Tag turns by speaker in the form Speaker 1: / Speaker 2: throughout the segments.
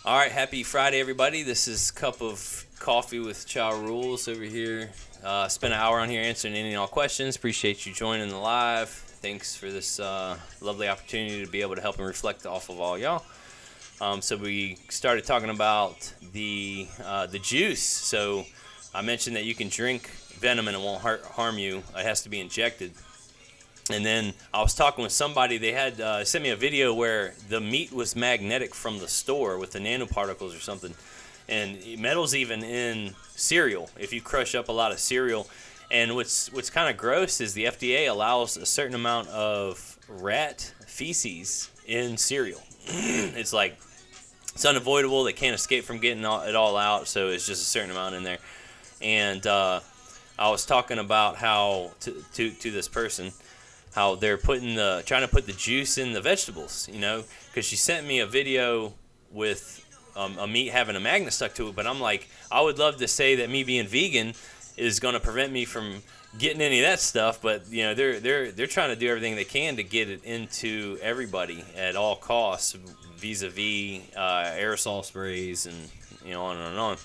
Speaker 1: All right, happy Friday, everybody. This is Cup of Coffee with Chow Rules over here. Spent an hour on here answering any and all questions. Appreciate you joining the live. Thanks for this lovely opportunity to be able to help and reflect off of all y'all. So we started talking about the juice. So I mentioned that you can drink venom and it won't harm you. It has to be injected. And then I was talking with somebody. They had sent me a video where the meat was magnetic from the store with the nanoparticles or something. And metal's even in cereal. If you crush up a lot of cereal, and what's kind of gross is the FDA allows a certain amount of rat feces in cereal. It's like it's unavoidable. They can't escape from getting it all out. So it's just a certain amount in there. And I was talking about how to this person. How they're trying to put the juice in the vegetables, because she sent me a video with a meat having a magnet stuck to it. But I'm like, I would love to say that me being vegan is going to prevent me from getting any of that stuff. But they're trying to do everything they can to get it into everybody at all costs, vis-a-vis aerosol sprays and on and on.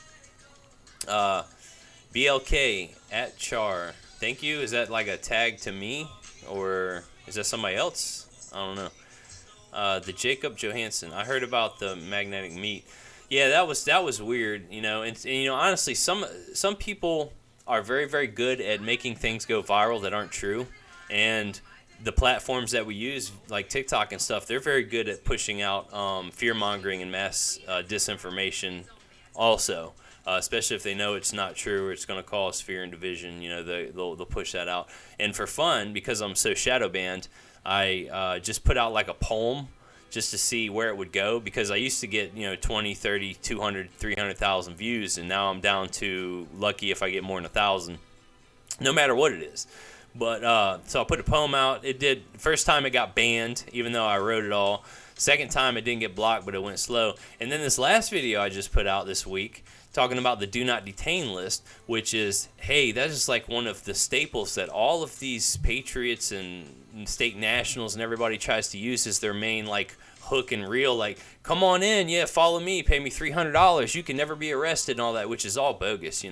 Speaker 1: BLK at Char. Thank you. Is that like a tag to me? Or is that somebody else? I don't know. The Jacob Johansson. I heard about the magnetic meat. Yeah, that was weird. And honestly, some people are very, very good at making things go viral that aren't true, and the platforms that we use, like TikTok and stuff, they're very good at pushing out fear mongering and mass disinformation. Also. Especially if they know it's not true or it's going to cause fear and division, they'll push that out. And for fun, because I'm so shadow banned, I just put out like a poem just to see where it would go, because I used to get 20, 30, 200, 300,000 views, and now I'm down to lucky if I get more than 1,000, no matter what it is. But so I put a poem out. It did. First time it got banned, even though I wrote it all. Second time it didn't get blocked, but it went slow. And then this last video I just put out this week, talking about the do not detain list, which is, hey, that's just like one of the staples that all of these patriots and state nationals and everybody tries to use as their main like hook and reel, like, come on in, yeah, follow me, pay me $300, you can never be arrested and all that, which is all bogus,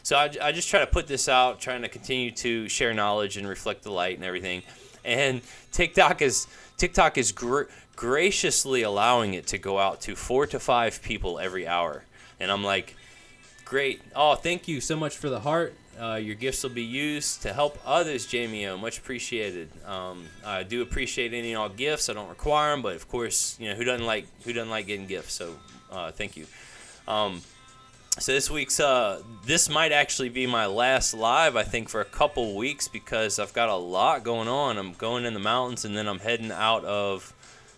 Speaker 1: So I just try to put this out, trying to continue to share knowledge and reflect the light and everything. And TikTok is graciously allowing it to go out to 4 to 5 people every hour. And I'm like, great. Oh, thank you so much for the heart. Your gifts will be used to help others, Jamie O. Much appreciated. I do appreciate any and all gifts. I don't require them, but of course, who doesn't like getting gifts? So, thank you. So this week's this might actually be my last live, I think, for a couple weeks, because I've got a lot going on. I'm going in the mountains, and then I'm heading out of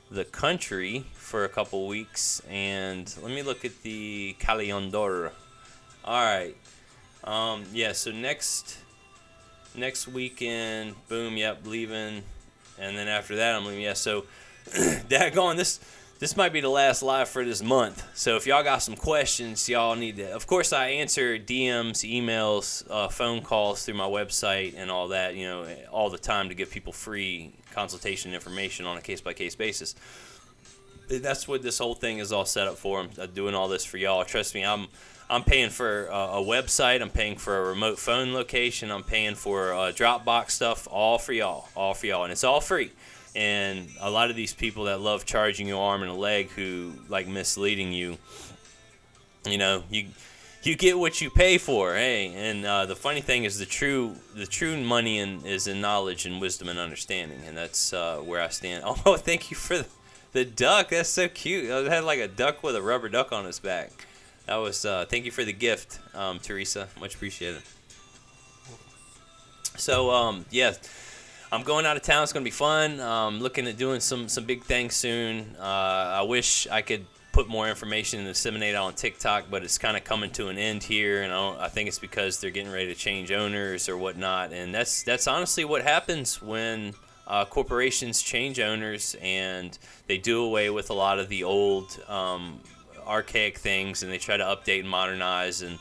Speaker 1: the country for a couple weeks. And let me look at the calendar. All right. Yeah, so next weekend, boom, yep, leaving. And then after that, I'm leaving. Yeah, so daggone, this might be the last live for this month. So if y'all got some questions, y'all need to. Of course, I answer DMs, emails, phone calls through my website and all that, all the time, to give people free consultation information on a case-by-case basis. That's what this whole thing is all set up for. I'm doing all this for y'all. Trust me, I'm paying for a website. I'm paying for a remote phone location. I'm paying for Dropbox stuff, all for y'all, and it's all free. And a lot of these people that love charging your arm and a leg, who like misleading you, you get what you pay for, hey. And the funny thing is, the true money is in knowledge and wisdom and understanding, and that's where I stand. Oh, thank you for the duck. That's so cute. I had like a duck with a rubber duck on its back. That was thank you for the gift, Teresa. Much appreciated. So yeah, I'm going out of town. It's gonna be fun. Looking at doing some big things soon. I wish I could put more information and disseminate on TikTok, but it's kind of coming to an end here, and I think it's because they're getting ready to change owners or whatnot. And that's honestly what happens when corporations change owners, and they do away with a lot of the old archaic things, and they try to update and modernize and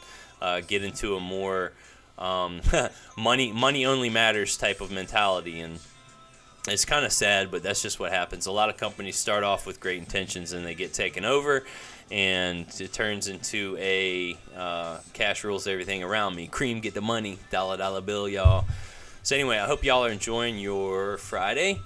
Speaker 1: get into a more money only matters type of mentality. And it's kind of sad, but that's just what happens. A lot of companies start off with great intentions, and they get taken over, and it turns into a cash rules everything around me. Cream, get the money, dollar dollar bill, y'all. So anyway, I hope y'all are enjoying your Friday.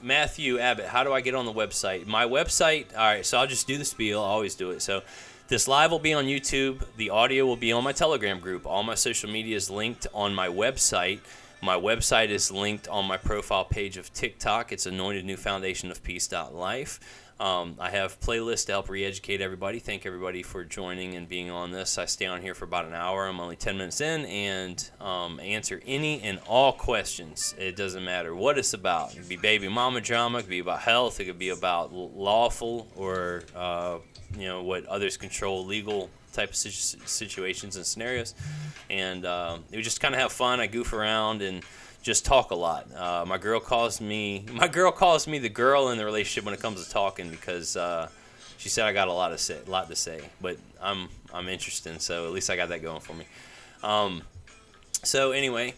Speaker 1: Matthew Abbott, how do I get on the website? My website, all right, so I'll just do the spiel. I always do it. So this live will be on YouTube. The audio will be on my Telegram group. All my social media is linked on my website. My website is linked on my profile page of TikTok. It's Anointed New Foundation of Peace.life. I have playlists to help re-educate everybody. Thank everybody for joining and being on this. I stay on here for about an hour. I'm only 10 minutes in, and answer any and all questions. It doesn't matter what it's about. It could be baby mama drama. It could be about health. It could be about lawful or what others control, legal type of situations and scenarios. And we just kind of have fun. I goof around and just talk a lot. My girl calls me the girl in the relationship when it comes to talking, because she said I got a lot to say. But I'm interested, so at least I got that going for me. So anyway,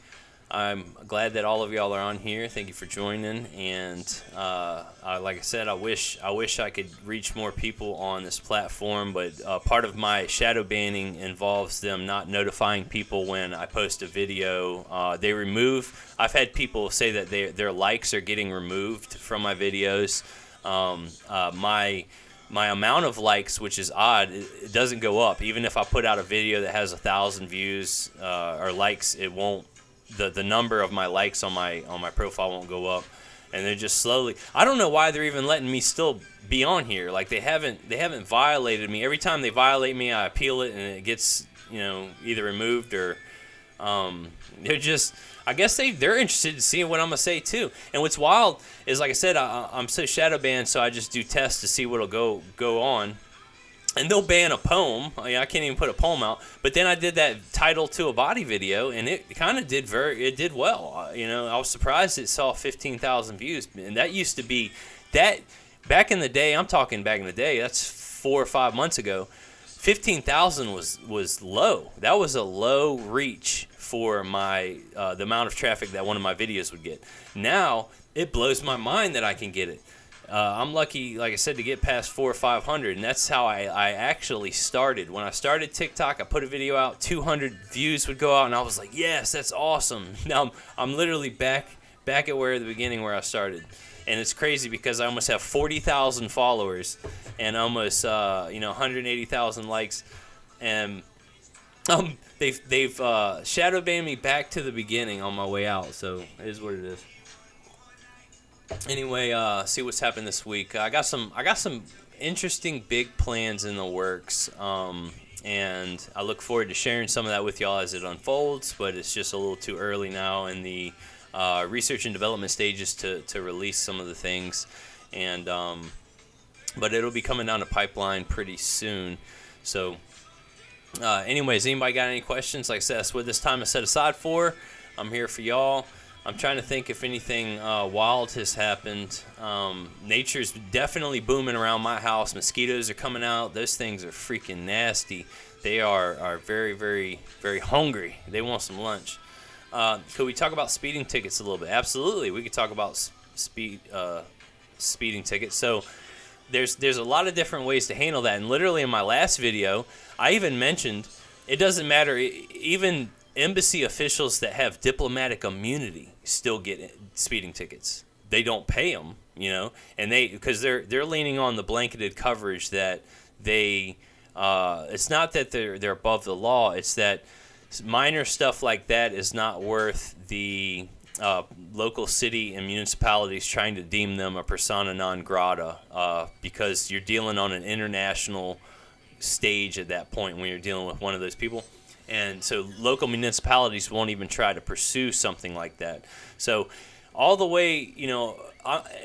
Speaker 1: I'm glad that all of y'all are on here. Thank you for joining. And like I said, I wish I could reach more people on this platform, but part of my shadow banning involves them not notifying people when I post a video. I've had people say that their likes are getting removed from my videos. My amount of likes, which is odd, it doesn't go up. Even if I put out a video that has 1,000 views or likes, it won't. The number of my likes on my profile won't go up, and they're just slowly. I don't know why they're even letting me still be on here. Like they haven't violated me. Every time they violate me, I appeal it, and it gets either removed or they're just. I guess they're interested in seeing what I'm gonna say too. And what's wild is, like I said, I'm so shadow banned, so I just do tests to see what'll go on. And they'll ban a poem. I can't even put a poem out. But then I did that title to a body video, and it kind of did well. I was surprised it saw 15,000 views, and that used to be that back in the day. I'm talking back in the day. That's 4 or 5 months ago. 15,000 was low. That was a low reach for my the amount of traffic that one of my videos would get. Now it blows my mind that I can get it. I'm lucky, like I said, to get past 400 or 500, and that's how I actually started. When I started TikTok, I put a video out, 200 views would go out, and I was like, yes, that's awesome. Now I'm literally back at the beginning where I started, and it's crazy because I almost have 40,000 followers and almost 180,000 likes, and they've shadow banned me back to the beginning on my way out. So it is what it is. Anyway, see what's happened this week. I got some interesting big plans in the works, and I look forward to sharing some of that with y'all as it unfolds. But it's just a little too early now in the research and development stages to release some of the things, and but it'll be coming down the pipeline pretty soon. So, anyways, anybody got any questions? Like I said, that's what this time is set aside for. I'm here for y'all. I'm trying to think if anything wild has happened. Nature's definitely booming around my house. Mosquitoes are coming out. Those things are freaking nasty. They are very, very, very hungry. They want some lunch. Could we talk about speeding tickets a little bit? Absolutely. We could talk about speeding tickets. So there's a lot of different ways to handle that. And literally in my last video, I even mentioned it doesn't matter. Even embassy officials that have diplomatic immunity still get speeding tickets. They don't pay them, and because they're leaning on the blanketed coverage that they. It's not that they're above the law. It's that minor stuff like that is not worth the local city and municipalities trying to deem them a persona non grata, because you're dealing on an international stage at that point when you're dealing with one of those people. And so local municipalities won't even try to pursue something like that. So all the way,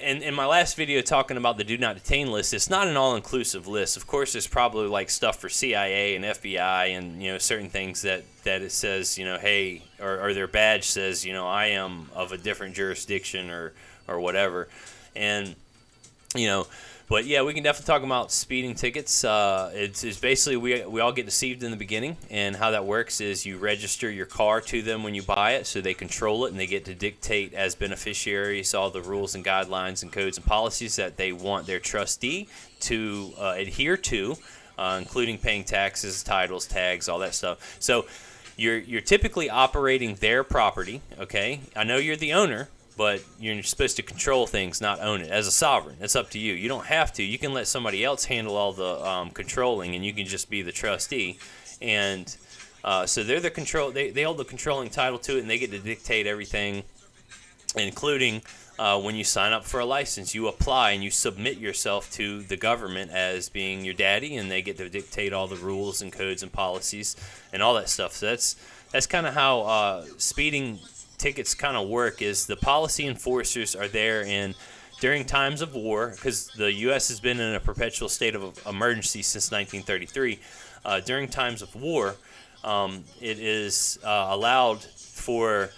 Speaker 1: and in my last video talking about the do not detain list, it's not an all-inclusive list. Of course, there's probably like stuff for CIA and FBI and, certain things that it says, hey, or their badge says, I am of a different jurisdiction or whatever. And, But yeah, we can definitely talk about speeding tickets. It's basically we all get deceived in the beginning, and how that works is you register your car to them when you buy it, so they control it and they get to dictate as beneficiaries all the rules and guidelines and codes and policies that they want their trustee to adhere to, including paying taxes, titles, tags, all that stuff. So you're typically operating their property. Okay, I know you're the owner, but you're supposed to control things, not own it. As a sovereign, it's up to you. You don't have to. You can let somebody else handle all the controlling, and you can just be the trustee. And so they're the control. They hold the controlling title to it, and they get to dictate everything, including when you sign up for a license. You apply and you submit yourself to the government as being your daddy, and they get to dictate all the rules and codes and policies and all that stuff. So that's kind of how speeding tickets kind of work. Is the policy enforcers are there, and during times of war, because the U.S. has been in a perpetual state of emergency since 1933, during times of war, it is allowed for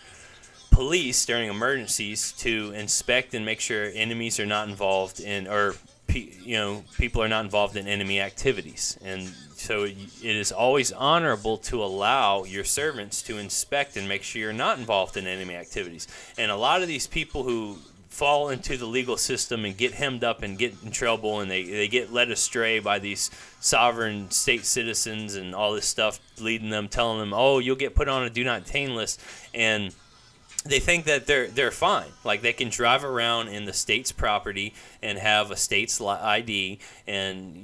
Speaker 1: police during emergencies to inspect and make sure enemies are not involved in, or people are not involved in enemy activities. And so it is always honorable to allow your servants to inspect and make sure you're not involved in enemy activities. And a lot of these people who fall into the legal system and get hemmed up and get in trouble, and they get led astray by these sovereign state citizens and all this stuff, leading them, telling them, oh, you'll get put on a do not detain list, and they think that they're fine. Like, they can drive around in the state's property and have a state's ID, and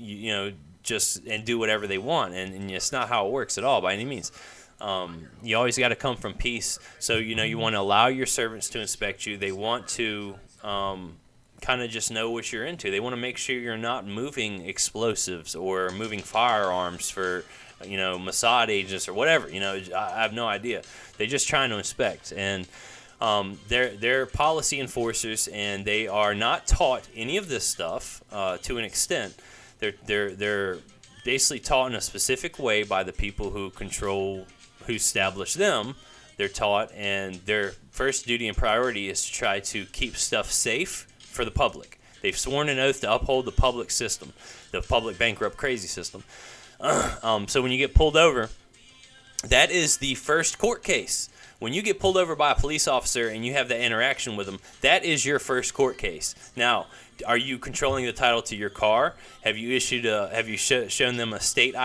Speaker 1: and do whatever they want, and it's not how it works at all by any means. You always got to come from peace. So you want to allow your servants to inspect you. They want to kind of just know what you're into. They want to make sure you're not moving explosives or moving firearms for Mossad agents or whatever. I have no idea. They're just trying to inspect, and they're policy enforcers, and they are not taught any of this stuff to an extent. They're basically taught in a specific way by the people who establish them. They're taught, and their first duty and priority is to try to keep stuff safe for the public. They've sworn an oath to uphold the public system, the public bankrupt crazy system. So when you get pulled over, that is the first court case. When you get pulled over by a police officer and you have that interaction with them, that is your first court case. Now, are you controlling the title to your car? Have you issued shown them a state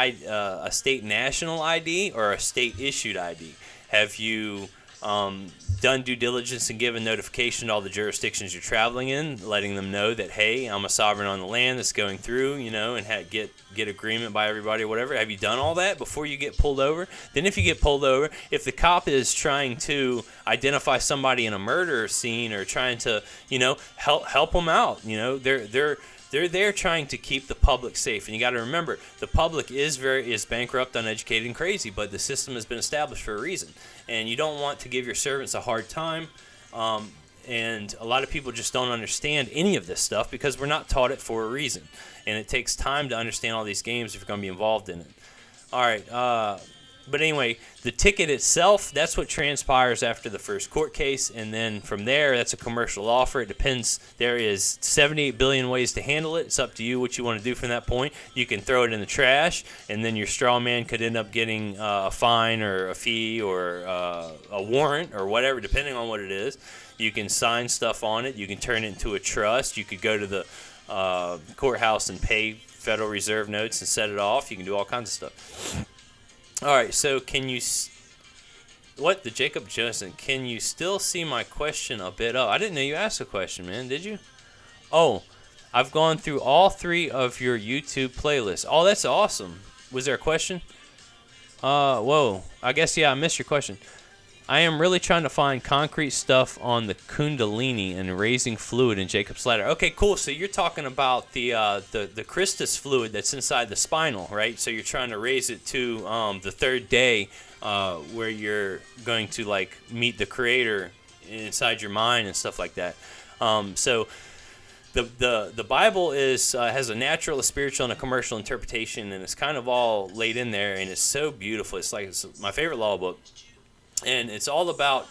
Speaker 1: national ID or a state issued ID? Have you done due diligence and given notification to all the jurisdictions you're traveling in, letting them know that, hey, I'm a sovereign on the land that's going through, and get agreement by everybody or whatever? Have you done all that before you get pulled over? Then if you get pulled over, if the cop is trying to identify somebody in a murder scene or trying to, help them out, they're there trying to keep the public safe. And you got to remember, the public is bankrupt, uneducated, and crazy, but the system has been established for a reason. And you don't want to give your servants a hard time. And a lot of people just don't understand any of this stuff because we're not taught it for a reason. And it takes time to understand all these games if you're going to be involved in it. All right. But anyway, the ticket itself, that's what transpires after the first court case. And then from there, that's a commercial offer. It depends. There is 78 billion ways to handle it. It's up to you what you want to do from that point. You can throw it in the trash, and then your straw man could end up getting a fine or a fee or a warrant or whatever, depending on what it is. You can sign stuff on it. You can turn it into a trust. You could go to the courthouse and pay Federal Reserve notes and set it off. You can do all kinds of stuff. All right, so the Jacob Johnson, can you still see my question a bit up? I didn't know you asked a question, man. Did you? Oh, I've gone through all 3 of your YouTube playlists. Oh, that's awesome. Was there a question? Whoa. I guess, yeah, I missed your question. I am really trying to find concrete stuff on the Kundalini and raising fluid in Jacob's ladder. Okay, cool. So you're talking about the Christus fluid that's inside the spinal, right? So you're trying to raise it to the 3rd day, where you're going to meet the Creator inside your mind and stuff like that. So the Bible has a natural, a spiritual, and a commercial interpretation, and it's kind of all laid in there, and it's so beautiful. It's my favorite law book. And it's all about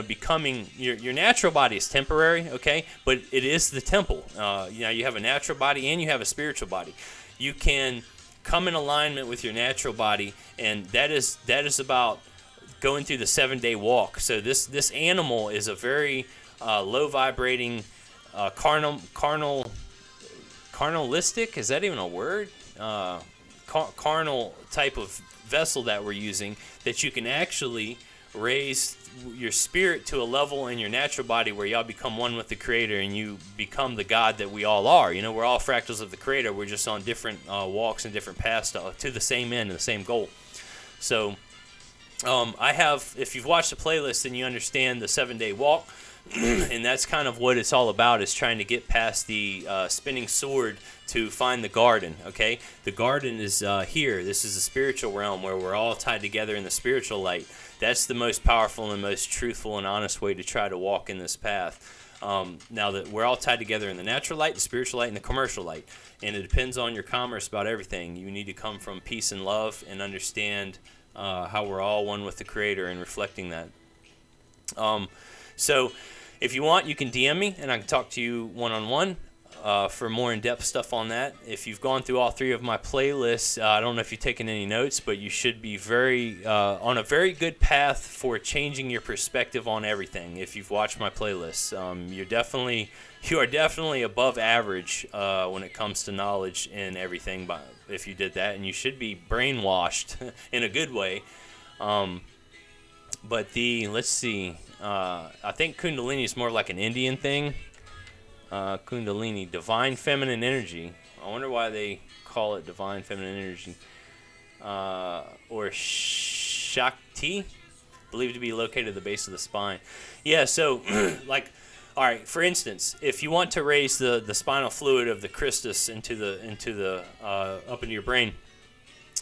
Speaker 1: becoming your natural body is temporary, okay, but it is the temple. You have a natural body and you have a spiritual body. You can come in alignment with your natural body, and that is about going through the 7-day walk. So this animal is a very low vibrating, carnalistic. Is that even a word? Carnal type of vessel that we're using, that you can actually raise your spirit to a level in your natural body where y'all become one with the Creator, and you become the God that we all are. We're all fractals of the Creator. We're just on different walks and different paths to the same end and the same goal. So if you've watched the playlist, then you understand the 7-day walk. And that's kind of what it's all about, is trying to get past the spinning sword to find the garden, okay? The garden is here. This is the spiritual realm where we're all tied together in the spiritual light. That's the most powerful and most truthful and honest way to try to walk in this path. Now that we're all tied together in the natural light, the spiritual light, and the commercial light. And it depends on your commerce about everything. You need to come from peace and love and understand how we're all one with the Creator and reflecting that. So if you want, you can DM me, and I can talk to you one-on-one for more in-depth stuff on that. If you've gone through all 3 of my playlists, I don't know if you've taken any notes, but you should be on a very good path for changing your perspective on everything. If you've watched my playlists, you are definitely above average when it comes to knowledge and everything. If you did that, and you should be brainwashed in a good way. But let's see. I think Kundalini is more like an Indian thing. Kundalini, divine feminine energy. I wonder why they call it divine feminine energy. Or Shakti, believed to be located at the base of the spine. Yeah, so, all right, for instance, if you want to raise the spinal fluid of the Christus into the up into your brain,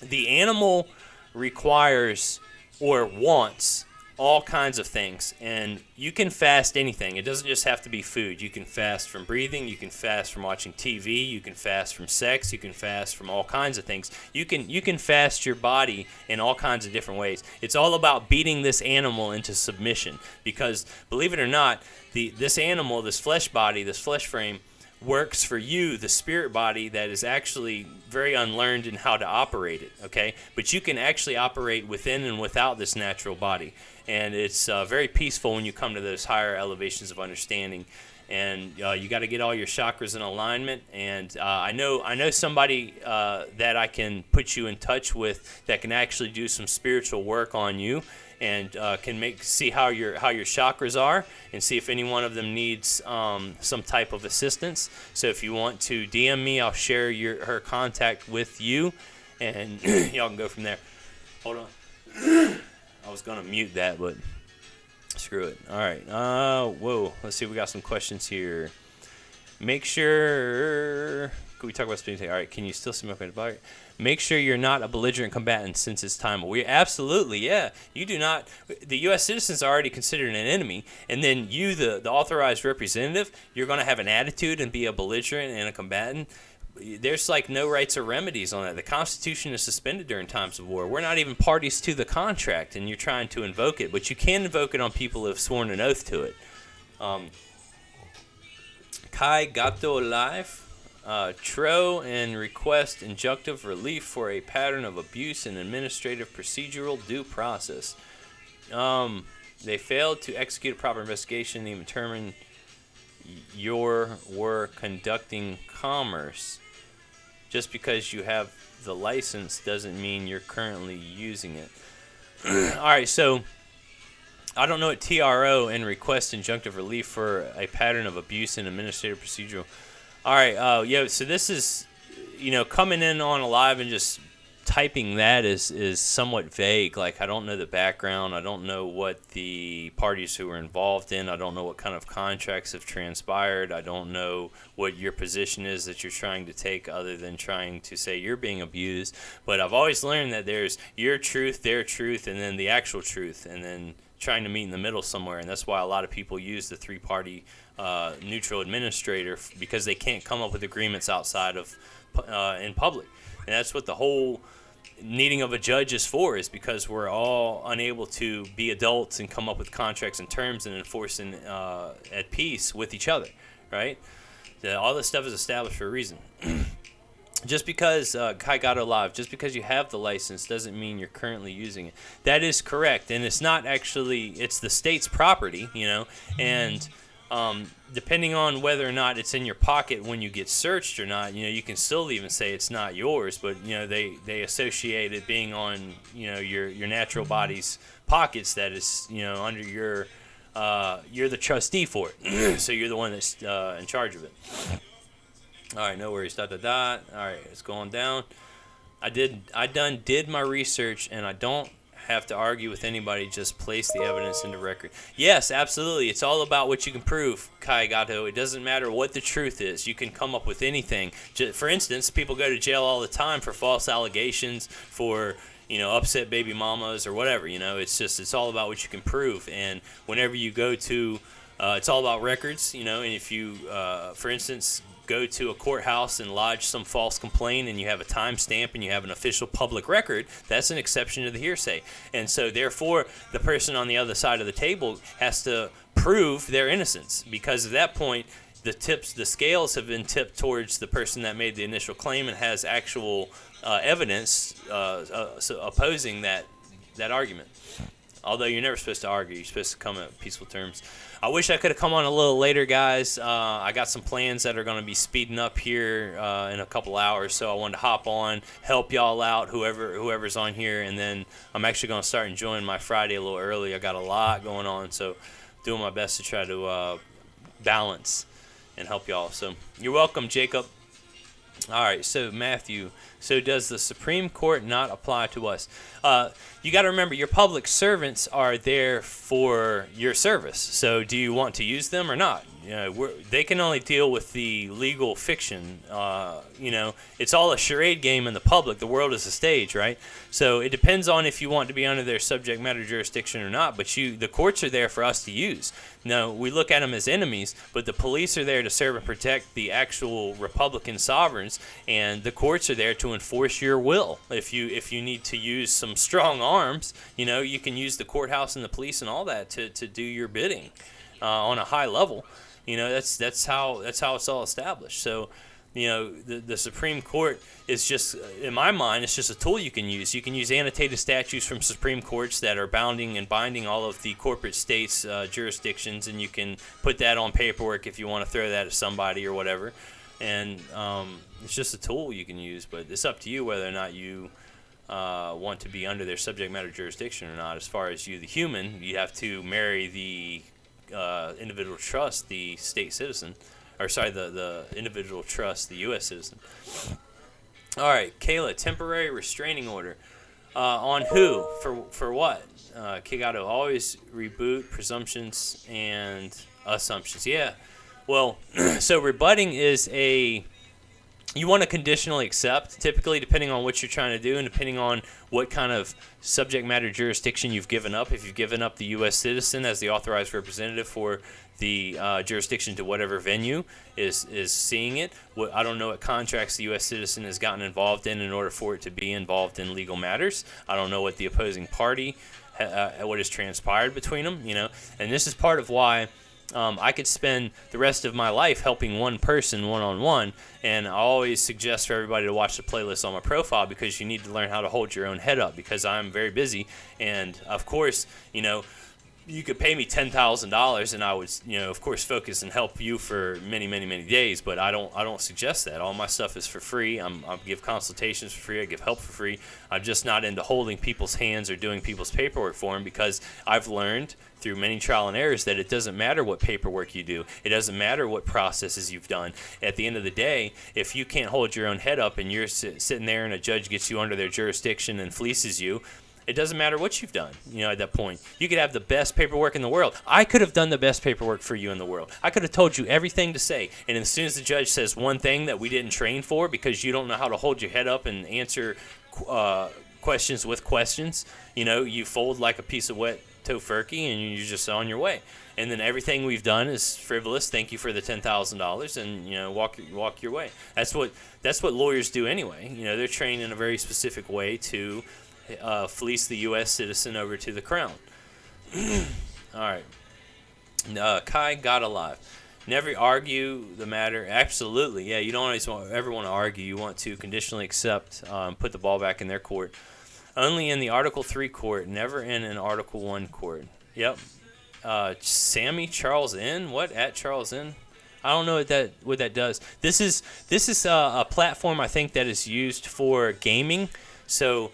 Speaker 1: the animal requires or wants all kinds of things, and you can fast anything. It doesn't just have to be food. You can fast from breathing, you can fast from watching TV, you can fast from sex, you can fast from all kinds of things. You can fast your body in all kinds of different ways. It's all about beating this animal into submission, because believe it or not, this animal, this flesh body, this flesh frame, works for you, the spirit body, that is actually very unlearned in how to operate it, okay? But you can actually operate within and without this natural body. And it's very peaceful when you come to those higher elevations of understanding. And you got to get all your chakras in alignment. And I know somebody that I can put you in touch with that can actually do some spiritual work on you, and can see how your chakras are, and see if any one of them needs some type of assistance. So if you want to DM me, I'll share her contact with you, and y'all can go from there. Hold on. I was going to mute that, but screw it. All right. Whoa. Let's see. We got some questions here. Make sure... Can we talk about spinning? All right. Can you still see my point? Make sure you're not a belligerent combatant since it's time. We absolutely, yeah. You do not... The U.S. citizens are already considered an enemy, and then you, the authorized representative, you're going to have an attitude and be a belligerent and a combatant. There's no rights or remedies on that. The Constitution is suspended during times of war. We're not even parties to the contract, and you're trying to invoke it. But you can invoke it on people who have sworn an oath to it. Kai Gato Life, Tro and request injunctive relief for a pattern of abuse in administrative procedural due process. They failed to execute a proper investigation and even determine were conducting commerce. Just because you have the license doesn't mean you're currently using it. All right, so I don't know what TRO and request injunctive relief for a pattern of abuse in administrative procedural. All right, so this is, coming in on a live and just typing that is somewhat vague. I don't know the background. I don't know what the parties who were involved in. I don't know what kind of contracts have transpired. I don't know what your position is that you're trying to take, other than trying to say you're being abused. But I've always learned that there's your truth, their truth, and then the actual truth, and then trying to meet in the middle somewhere. And that's why a lot of people use the three-party neutral administrator, because they can't come up with agreements outside of in public. And that's what the whole needing of a judge is for, is because we're all unable to be adults and come up with contracts and terms and enforcing at peace with each other, right? All this stuff is established for a reason. Just because, Kai Gato Live, just because you have the license doesn't mean you're currently using it. That is correct, and it's not actually, it's the state's property, and depending on whether or not it's in your pocket when you get searched or not, you can still even say it's not yours, but, they associate it being on, your natural body's pockets that is, under your, you're the trustee for it, so you're the one that's in charge of it. All right, no worries. All right, it's going down. I did my research, and I don't have to argue with anybody. Just place the evidence into record. Yes, absolutely. It's all about what you can prove, Kai Gato. It doesn't matter what the truth is. You can come up with anything. For instance, people go to jail all the time for false allegations, for upset baby mamas or whatever. It's all about what you can prove. And whenever you go to, it's all about records. And if you, for instance, go to a courthouse and lodge some false complaint and you have a timestamp and you have an official public record, that's an exception to the hearsay. And so therefore the person on the other side of the table has to prove their innocence, because at that point the scales have been tipped towards the person that made the initial claim and has actual evidence opposing that argument. Although you're never supposed to argue, you're supposed to come at peaceful terms. I wish I could have come on a little later, guys. I got some plans that are going to be speeding up here in a couple hours, so I wanted to hop on, help y'all out, whoever's on here, and then I'm actually going to start enjoying my Friday a little early. I got a lot going on, so doing my best to try to balance and help y'all. So you're welcome, Jacob. All right, so Matthew, so does the Supreme Court not apply to us? You got to remember, your public servants are there for your service. So do you want to use them or not? They can only deal with the legal fiction. It's all a charade game in the public. The world is a stage, right? So it depends on if you want to be under their subject matter jurisdiction or not. But the courts are there for us to use. No, we look at them as enemies, but the police are there to serve and protect the actual Republican sovereigns, and the courts are there to enforce your will. If you need to use some strong arms, you can use the courthouse and the police and all that to do your bidding on a high level. That's how it's all established. So, the Supreme Court is just, in my mind, it's just a tool you can use. You can use annotated statutes from Supreme Courts that are bounding and binding all of the corporate states' jurisdictions, and you can put that on paperwork if you want to throw that at somebody or whatever. And it's just a tool you can use, but it's up to you whether or not you want to be under their subject matter jurisdiction or not. As far as you, the human, you have to marry the individual trust, the state citizen, or sorry, the individual trust, the U.S. citizen. All right, Kayla, temporary restraining order. On who? For what? Kigato, always reboot presumptions and assumptions. Yeah. Well, so rebutting is you want to conditionally accept, typically depending on what you're trying to do and depending on what kind of subject matter jurisdiction you've given up. If you've given up the U.S. citizen as the authorized representative for the jurisdiction to whatever venue is seeing it. I don't know what contracts the U.S. citizen has gotten involved in order for it to be involved in legal matters. I don't know what the opposing party, what has transpired between them, And this is part of why I could spend the rest of my life helping one person one-on-one, and I always suggest for everybody to watch the playlist on my profile, because you need to learn how to hold your own head up, because I'm very busy, and of course, you could pay me $10,000 and I would, of course, focus and help you for many, many, many days. But I don't suggest that. All my stuff is for free. I give consultations for free. I give help for free. I'm just not into holding people's hands or doing people's paperwork for them, because I've learned through many trial and errors that it doesn't matter what paperwork you do. It doesn't matter what processes you've done. At the end of the day, if you can't hold your own head up and you're sitting there and a judge gets you under their jurisdiction and fleeces you, it doesn't matter what you've done, at that point. You could have the best paperwork in the world. I could have done the best paperwork for you in the world. I could have told you everything to say. And as soon as the judge says one thing that we didn't train for, because you don't know how to hold your head up and answer questions with questions, you fold like a piece of wet tofurkey, and you're just on your way. And then everything we've done is frivolous. Thank you for the $10,000, and walk your way. That's what lawyers do anyway. They're trained in a very specific way to fleece the U.S. citizen over to the crown. All right. Kai got alive. Never argue the matter. Absolutely, yeah. You don't always ever want to argue. You want to conditionally accept, put the ball back in their court. Only in the Article 3 court, never in an Article 1 court. Yep. Sammy Charles N. What at Charles N? I don't know what that does. This is a platform I think that is used for gaming. So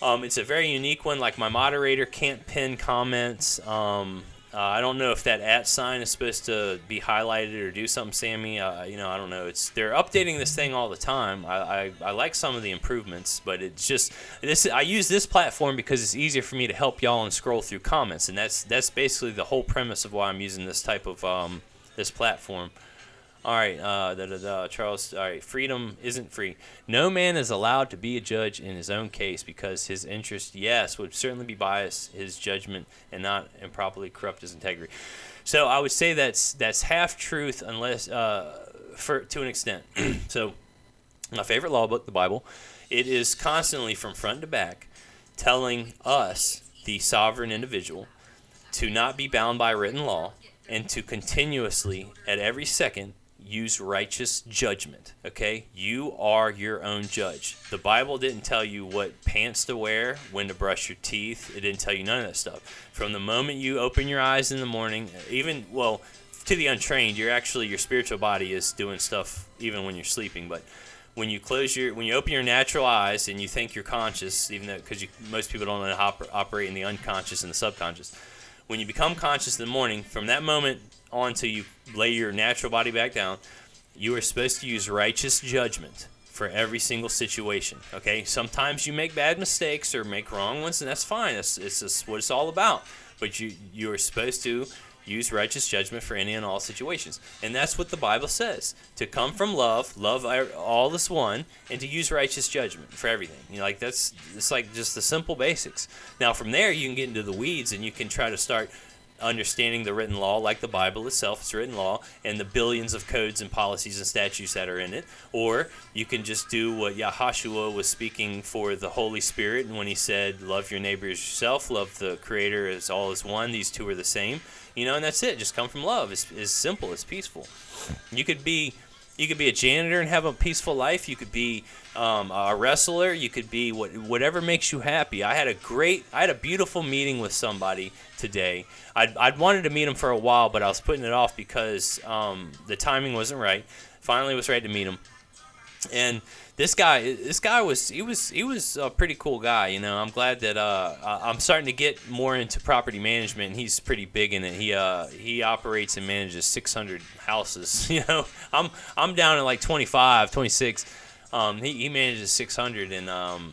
Speaker 1: it's a very unique one. Like my moderator can't pin comments. I don't know if that @ sign is supposed to be highlighted or do something, Sammy. I don't know. They're updating this thing all the time. I like some of the improvements, but it's just this. I use this platform because it's easier for me to help y'all and scroll through comments, and that's basically the whole premise of why I'm using this type of this platform. All right, Charles. All right, freedom isn't free. No man is allowed to be a judge in his own case because his interest, yes, would certainly be biased his judgment and not improperly corrupt his integrity. So I would say that's half truth, unless to an extent. So my favorite law book, the Bible, it is constantly from front to back telling us, the sovereign individual, to not be bound by written law and to continuously, at every second, use righteous judgment. Okay, you are your own judge. The Bible didn't tell you what pants to wear, when to brush your teeth. It didn't tell you none of that stuff. From the moment you open your eyes in the morning, to the untrained, your spiritual body is doing stuff even when you're sleeping. But when you open your natural eyes and you think you're conscious, even though because most people don't know how to operate in the unconscious and the subconscious. When you become conscious in the morning, from that moment on till you lay your natural body back down, you are supposed to use righteous judgment for every single situation. Okay, sometimes you make bad mistakes or make wrong ones, and that's fine. It's just what it's all about. But you are supposed to use righteous judgment for any and all situations, and that's what the Bible says: to come from love all is one, and to use righteous judgment for everything. It's like just the simple basics. Now from there you can get into the weeds, and you can try to start understanding the written law, like the Bible itself, it's written law, and the billions of codes and policies and statutes that are in it. Or you can just do what Yahushua was speaking for the Holy Spirit, and when he said, love your neighbor as yourself, love the Creator as all is one, these two are the same. And that's it. Just come from love. It's simple. It's peaceful. You could be a janitor and have a peaceful life. You could be a wrestler. You could be whatever makes you happy. I had a beautiful meeting with somebody today. I'd wanted to meet him for a while, but I was putting it off because the timing wasn't right. Finally was ready to meet him. And this guy was a pretty cool guy. I'm glad that I'm starting to get more into property management, and he's pretty big in it. He operates and manages 600 houses. I'm down at like 25, 26. He manages 600, and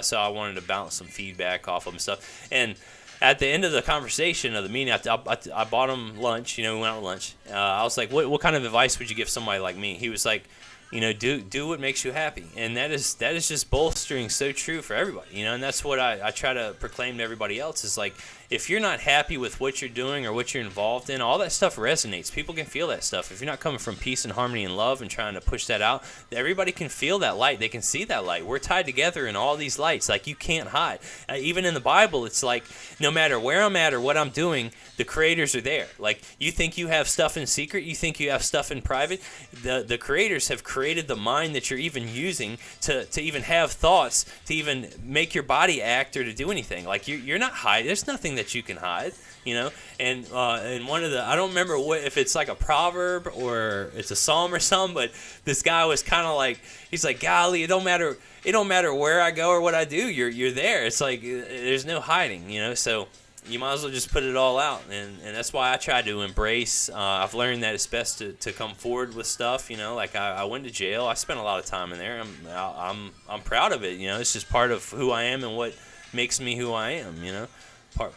Speaker 1: so I wanted to bounce some feedback off of him and stuff. And at the end of the conversation of the meeting, I bought him lunch. We went out to lunch. I was like, what kind of advice would you give somebody like me? He was like, do what makes you happy. And that is just bolstering so true for everybody, and that's what I try to proclaim to everybody else is like, if you're not happy with what you're doing or what you're involved in, all that stuff resonates. People can feel that stuff. If you're not coming from peace and harmony and love and trying to push that out, everybody can feel that light. They can see that light. We're tied together in all these lights. Like, you can't hide. Even in the Bible, it's like, no matter where I'm at or what I'm doing, the creators are there. Like, you think you have stuff in secret, you think you have stuff in private, the creators have created the mind that you're even using to even have thoughts, to even make your body act or to do anything. Like, you're not hiding. There's nothing that you can hide, and one of the, I don't remember if it's like a proverb or it's a psalm or something, but this guy was kind of like, he's like, golly, it don't matter where I go or what I do, you're there. It's like, there's no hiding, so you might as well just put it all out, and that's why I try to embrace. I've learned that it's best to come forward with stuff. Like I went to jail. I spent a lot of time in there. I'm proud of it. It's just part of who I am and what makes me who I am.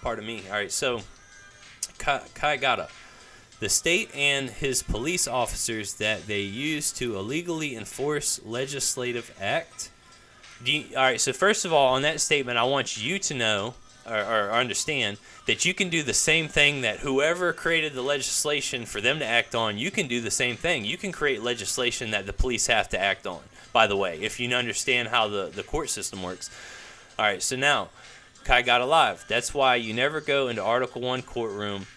Speaker 1: Part of me. All right, so Kai Gata. The state and his police officers that they use to illegally enforce legislative act. All right, so first of all, on that statement, I want you to know or understand that you can do the same thing that whoever created the legislation for them to act on, you can do the same thing. You can create legislation that the police have to act on, by the way, if you understand how the court system works. All right, so now, Kai got alive. That's why you never go into Article 1 courtroom.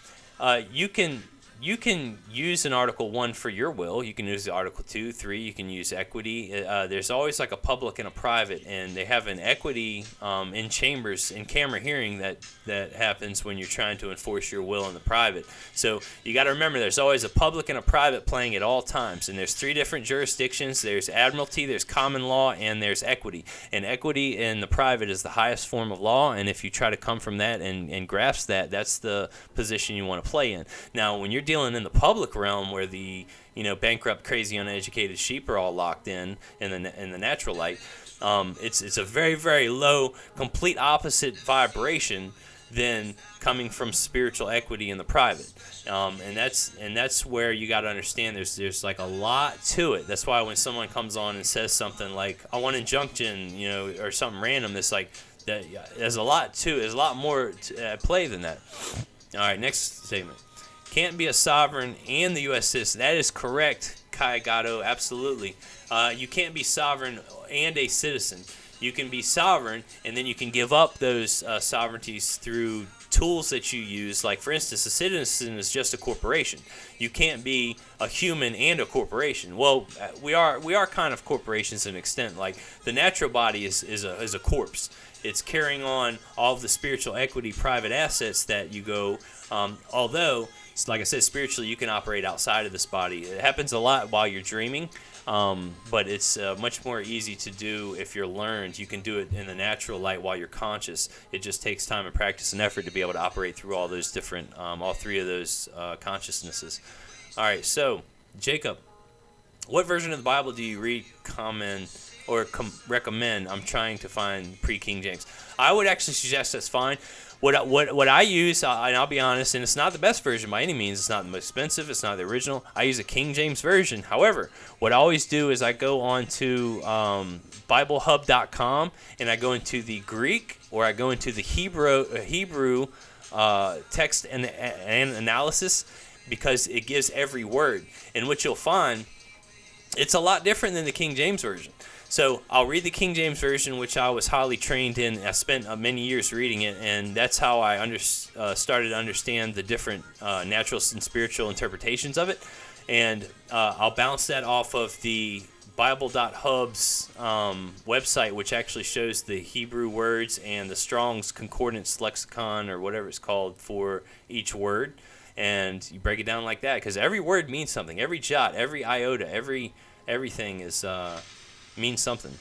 Speaker 1: You can use an Article 1 for your will. You can use the Article 2, 3. You can use equity. There's always like a public and a private, and they have an equity in chambers, in camera hearing that happens when you're trying to enforce your will in the private. So you got to remember there's always a public and a private playing at all times, and there's 3 different jurisdictions. There's admiralty, there's common law, and there's equity. And equity in the private is the highest form of law, and if you try to come from that and grasp that, that's the position you want to play in. Now, when you're dealing in the public realm where the bankrupt, crazy, uneducated sheep are all locked in the natural light, it's a very, very low, complete opposite vibration than coming from spiritual equity in the private, and that's where you got to understand there's like a lot to it. That's why when someone comes on and says something like I want injunction, or something random, it's like that. There's a lot to it. There's a lot more at play than that. All right, next statement. Can't be a sovereign and the U.S. citizen. That is correct, Kai Gatto, absolutely. You can't be sovereign and a citizen. You can be sovereign, and then you can give up those sovereignties through tools that you use. Like, for instance, a citizen is just a corporation. You can't be a human and a corporation. Well, we are kind of corporations to an extent. Like, the natural body is a corpse. It's carrying on all of the spiritual equity, private assets that you go, although, like I said, spiritually you can operate outside of this body. It happens a lot while you're dreaming, but it's much more easy to do if you're learned. You can do it in the natural light while you're conscious. It just takes time and practice and effort to be able to operate through all those different, all 3 of those consciousnesses. All right, so Jacob, what version of the Bible do you read, comment, or recommend? I'm trying to find pre-King James. I would actually suggest that's fine. What I use, and I'll be honest, and it's not the best version by any means. It's not the most expensive. It's not the original. I use a King James version. However, what I always do is I go on to BibleHub.com, and I go into the Greek, or I go into the Hebrew text and analysis, because it gives every word. And what you'll find, it's a lot different than the King James version. So I'll read the King James Version, which I was highly trained in. I spent many years reading it, and that's how I started to understand the different natural and spiritual interpretations of it. And I'll bounce that off of the Bible.Hub's website, which actually shows the Hebrew words and the Strong's Concordance Lexicon, or whatever it's called, for each word. And you break it down like that, because every word means something. Every jot, every iota, everything is... means something,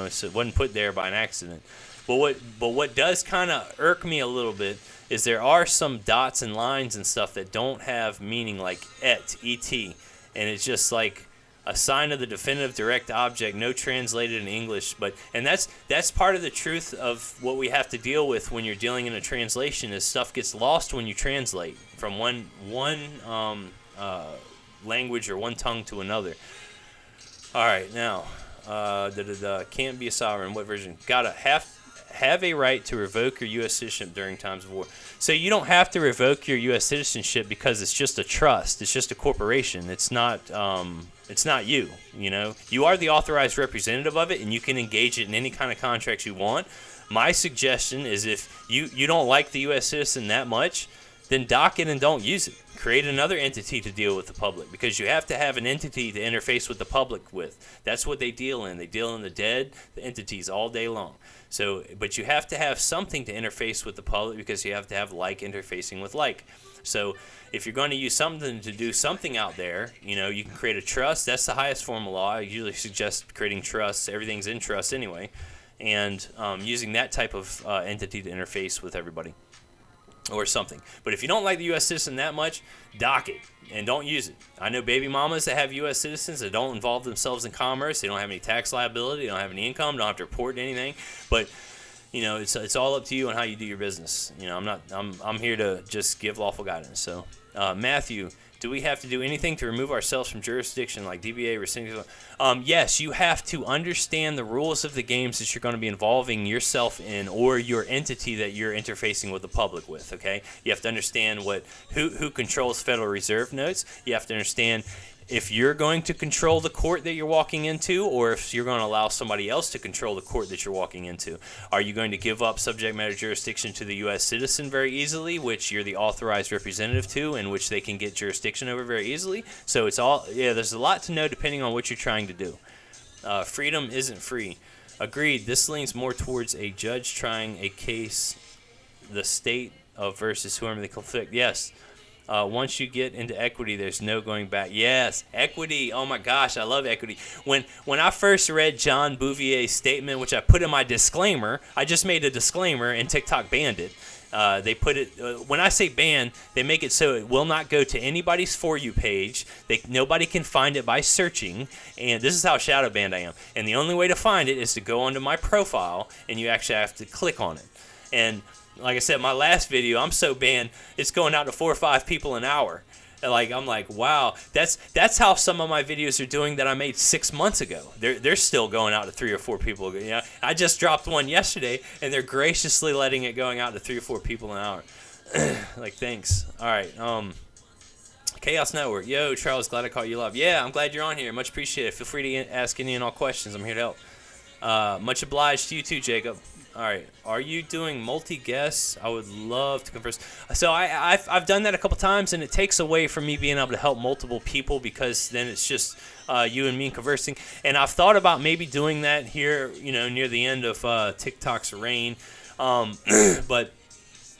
Speaker 1: so it wasn't put there by an accident. But what does kind of irk me a little bit is there are some dots and lines and stuff that don't have meaning, like et, and it's just like a sign of the definitive direct object, no translated in English. And that's part of the truth of what we have to deal with when you're dealing in a translation, is stuff gets lost when you translate from one language or one tongue to another. All right, now. Can't be a sovereign. What version? Gotta have a right to revoke your U.S. citizenship during times of war. So you don't have to revoke your U.S. citizenship because it's just a trust. It's just a corporation. It's not you. You are the authorized representative of it, and you can engage it in any kind of contracts you want. My suggestion is, if you don't like the U.S. citizen that much, then dock it and don't use it. Create another entity to deal with the public, because you have to have an entity to interface with the public with. That's what they deal in. They deal in the dead, the entities, all day long. So, but you have to have something to interface with the public, because you have to have like interfacing with like. So if you're going to use something to do something out there, you can create a trust. That's the highest form of law. I usually suggest creating trusts. Everything's in trust anyway. And using that type of entity to interface with everybody, or something. But if you don't like the U.S. citizen that much, dock it and don't use it. I know baby mamas that have U.S. citizens that don't involve themselves in commerce. They don't have any tax liability. They don't have any income. Don't have to report anything. But it's all up to you on how you do your business. I'm here to just give lawful guidance. So, Matthew, do we have to do anything to remove ourselves from jurisdiction like DBA, rescinding? Yes, you have to understand the rules of the games that you're going to be involving yourself in, or your entity that you're interfacing with the public with. Okay, you have to understand who controls Federal Reserve notes. You have to understand if you're going to control the court that you're walking into, or if you're going to allow somebody else to control the court that you're walking into. Are you going to give up subject matter jurisdiction to the U.S. citizen very easily, which you're the authorized representative to, and which they can get jurisdiction over very easily? So there's a lot to know depending on what you're trying to do. Freedom isn't free. Agreed. This leans more towards a judge trying a case, the state of versus whoever they conflict. Yes. Once you get into equity, there's no going back. Yes, equity. Oh my gosh, I love equity. When I first read John Bouvier's statement, which I put in my disclaimer, I just made a disclaimer and TikTok banned it. They put it, when I say ban, they make it so it will not go to anybody's For You page. Nobody can find it by searching. And this is how shadow banned I am. And the only way to find it is to go onto my profile, and you actually have to click on it. And like I said, my last video, I'm so banned, it's going out to 4 or 5 people an hour. And I'm like, wow, that's how some of my videos are doing that I made 6 months ago. They're still going out to 3 or 4 people. I just dropped one yesterday, and they're graciously letting it going out to 3 or 4 people an hour. Thanks. All right. Chaos Network. Yo, Charles, glad I caught you live. Yeah, I'm glad you're on here. Much appreciated. Feel free to ask any and all questions. I'm here to help. Much obliged to you too, Jacob. All right. Are you doing multi-guests? I would love to converse. So I've done that a couple times, and it takes away from me being able to help multiple people, because then it's just you and me conversing. And I've thought about maybe doing that here, near the end of TikTok's reign. But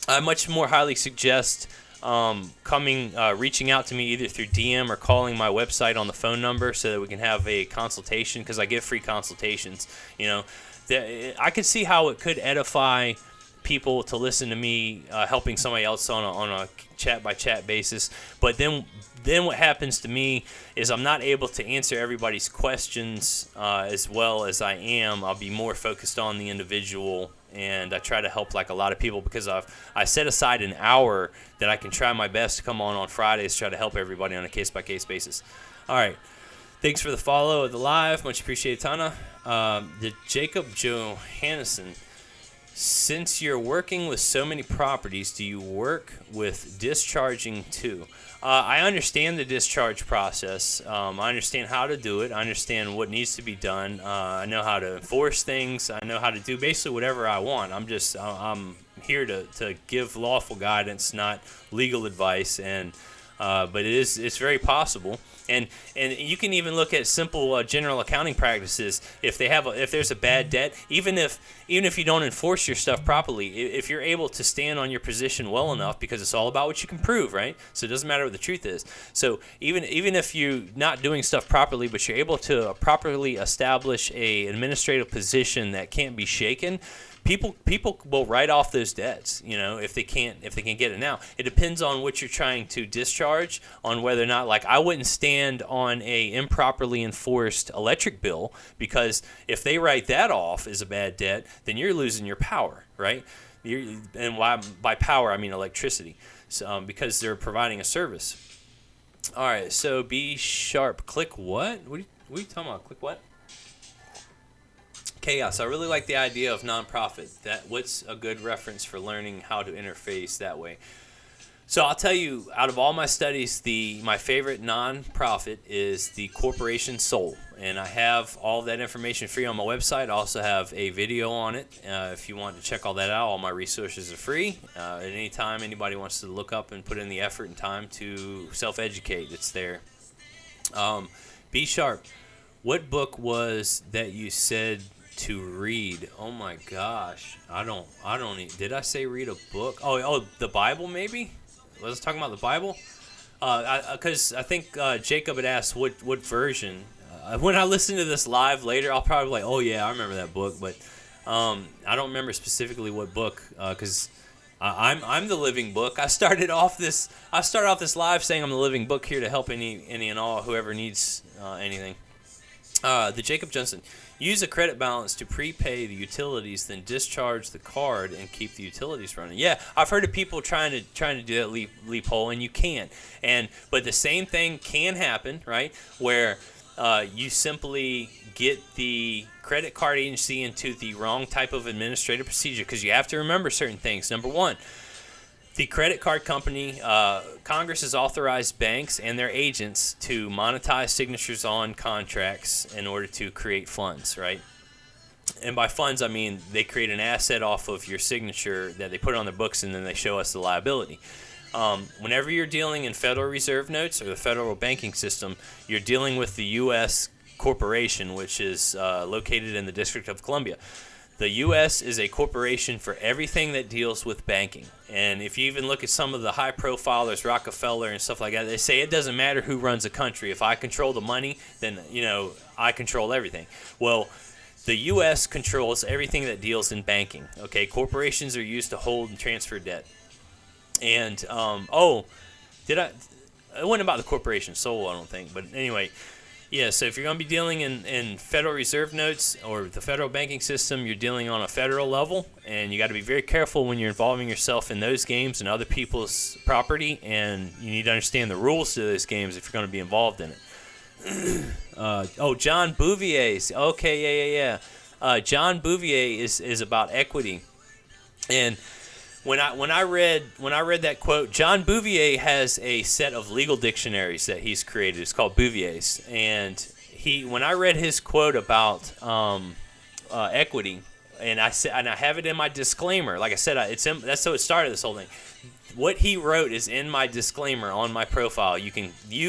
Speaker 1: I much more highly suggest reaching out to me either through DM or calling my website on the phone number so that we can have a consultation, because I give free consultations, I could see how it could edify people to listen to me helping somebody else on a chat-by-chat basis. But then what happens to me is I'm not able to answer everybody's questions as well as I am. I'll be more focused on the individual, and I try to help like a lot of people, because I set aside an hour that I can try my best to come on Fridays to try to help everybody on a case-by-case basis. All right. Thanks for the follow of the live. Much appreciated, Tana. The Jacob Johannesson. Since you're working with so many properties, do you work with discharging too? I understand the discharge process. I understand how to do it. I understand what needs to be done. I know how to enforce things. I know how to do basically whatever I want. I'm here to give lawful guidance, not legal advice. But it's very possible. And you can even look at simple general accounting practices. If there's a bad debt, even if you don't enforce your stuff properly, if you're able to stand on your position well enough, because it's all about what you can prove, right? So it doesn't matter what the truth is. So even if you're not doing stuff properly, but you're able to properly establish a administrative position that can't be shaken, people will write off those debts, if they can get it. Now, it depends on what you're trying to discharge, on whether or not, like, I wouldn't stand on a improperly enforced electric bill, because if they write that off as a bad debt, then you're losing your power, right? And by power, I mean electricity, so, because they're providing a service. All right, so be sharp. Click what? What are you talking about? Click what? Chaos. I really like the idea of nonprofit. What's a good reference for learning how to interface that way? So I'll tell you, out of all my studies, my favorite nonprofit is the Corporation Soul, and I have all that information free on my website. I also have a video on it. If you want to check all that out, all my resources are free. At any time anybody wants to look up and put in the effort and time to self-educate, it's there. Be sharp. What book was that you said to read? Oh my gosh, I don't. Did I say read a book? Oh, the Bible maybe. Was I talking about the Bible? Because I think Jacob had asked what version. When I listen to this live later, I'll probably be like, oh yeah, I remember that book, but I don't remember specifically what book, because I'm the living book. I started off this live saying I'm the living book, here to help any and all whoever needs anything. The Jacob Johnson. Use a credit balance to prepay the utilities, then discharge the card and keep the utilities running. Yeah, I've heard of people trying to do that loophole, and you can't. But the same thing can happen, right? Where you simply get the credit card agency into the wrong type of administrative procedure, because you have to remember certain things. Number one, the credit card company, Congress has authorized banks and their agents to monetize signatures on contracts in order to create funds, right? And by funds, I mean they create an asset off of your signature that they put on their books, and then they show us the liability. Whenever you're dealing in Federal Reserve notes or the federal banking system, you're dealing with the U.S. corporation, which is located in the District of Columbia. The U.S. is a corporation for everything that deals with banking. And if you even look at some of the high profile, there's Rockefeller and stuff like that, they say it doesn't matter who runs a country. If I control the money, then, I control everything. Well, the U.S. controls everything that deals in banking. Okay, corporations are used to hold and transfer debt. And, it wasn't about the corporation soul, I don't think. But anyway, yeah, so if you're going to be dealing in Federal Reserve notes or the federal banking system, you're dealing on a federal level, and you got to be very careful when you're involving yourself in those games and other people's property, and you need to understand the rules to those games if you're going to be involved in it. John Bouvier's. Okay, yeah. John Bouvier is about equity, and when I read that quote, John Bouvier has a set of legal dictionaries that he's created. It's called Bouvier's, and when I read his quote about equity, and I have it in my disclaimer. Like I said, that's how it started, this whole thing. What he wrote is in my disclaimer on my profile. You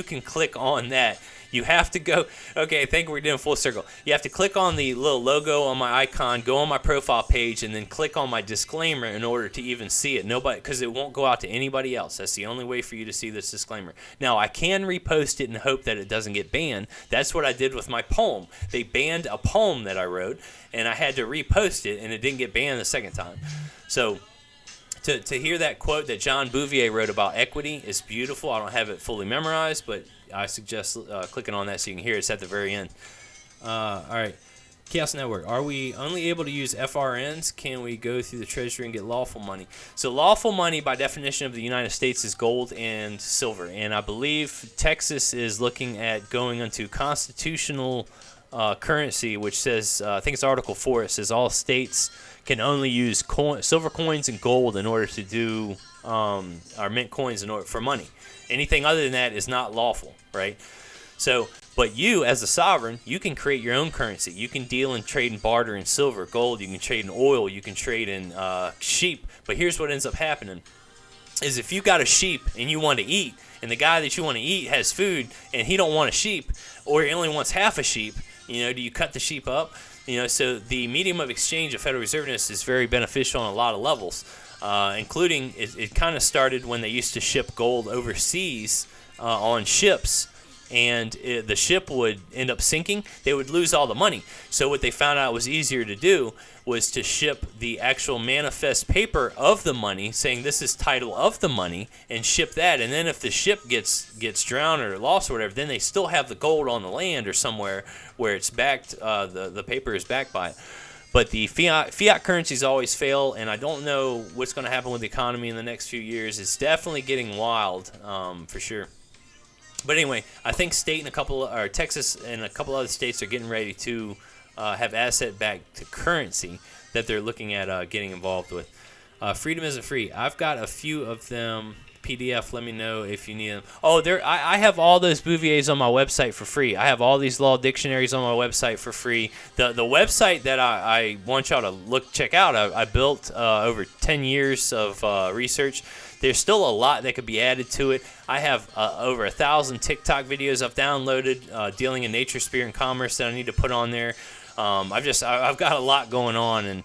Speaker 1: can click on that. You have to go. Okay, I think we're doing full circle. You have to click on the little logo on my icon, go on my profile page, and then click on my disclaimer in order to even see it. Nobody, because it won't go out to anybody else. That's the only way for you to see this disclaimer. Now, I can repost it and hope that it doesn't get banned. That's what I did with my poem. They banned a poem that I wrote, and I had to repost it, and it didn't get banned the second time. So to hear that quote that John Bouvier wrote about equity is beautiful. I don't have it fully memorized, but I suggest clicking on that so you can hear it. It's at the very end. All right. Chaos Network. Are we only able to use FRNs? Can we go through the Treasury and get lawful money? So lawful money, by definition of the United States, is gold and silver. And I believe Texas is looking at going into constitutional currency, which says, I think it's Article 4, it says all states can only use silver coins and gold in order to do or mint coins for money. Anything other than that is not lawful, right? So, but you, as a sovereign, you can create your own currency. You can deal and trade and barter in silver, gold. You can trade in oil. You can trade in sheep. But here's what ends up happening: is if you got a sheep and you want to eat, and the guy that you want to eat has food and he don't want a sheep, or he only wants half a sheep, do you cut the sheep up? So the medium of exchange of Federal Reserve notes is very beneficial on a lot of levels. Including it kind of started when they used to ship gold overseas on ships, and the ship would end up sinking. They would lose all the money. So what they found out was easier to do was to ship the actual manifest paper of the money, saying this is title of the money, and ship that. And then if the ship gets drowned or lost or whatever, then they still have the gold on the land or somewhere where it's backed. The paper is backed by it. But the fiat currencies always fail, and I don't know what's going to happen with the economy in the next few years. It's definitely getting wild, for sure. But anyway, I think Texas and a couple other states are getting ready to have asset-backed currency that they're looking at getting involved with. Freedom isn't free. I've got a few of them. PDF, let me know if you need them. I have all those Bouviers on my website for free. I have all these law dictionaries on my website for free. The website that I want y'all to check out, I built over 10 years of research. There's still a lot that could be added to it. I have over 1,000 TikTok videos I've downloaded dealing in nature, spirit, and commerce that I need to put on there. I've got a lot going on, and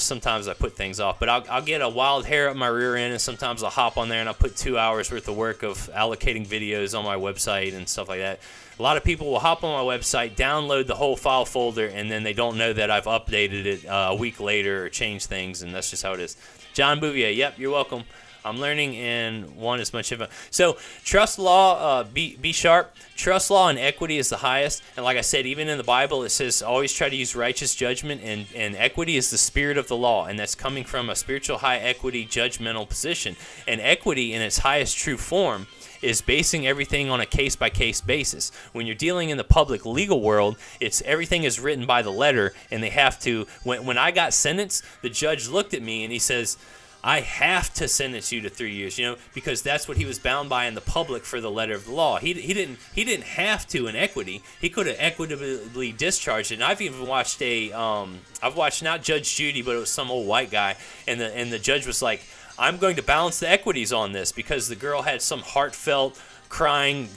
Speaker 1: sometimes I put things off, but I'll get a wild hair up my rear end, and sometimes I'll hop on there and I'll put 2 hours worth of work of allocating videos on my website and stuff like that. A lot of people will hop on my website, download the whole file folder, and then they don't know that I've updated it a week later or changed things, and that's just how it is. John Bouvier, yep, you're welcome. I'm learning and want as much info. So trust law, be sharp. Trust law and equity is the highest. And like I said, even in the Bible, it says always try to use righteous judgment. And equity is the spirit of the law. And that's coming from a spiritual high equity judgmental position. And equity in its highest true form is basing everything on a case-by-case basis. When you're dealing in the public legal world, it's everything is written by the letter, and they have to. When I got sentenced, the judge looked at me and he says, I have to sentence you to 3 years, because that's what he was bound by in the public for the letter of the law. He didn't have to in equity. He could have equitably discharged it. And I've even watched I've watched not Judge Judy, but it was some old white guy, and the judge was like, I'm going to balance the equities on this because the girl had some heartfelt, crying,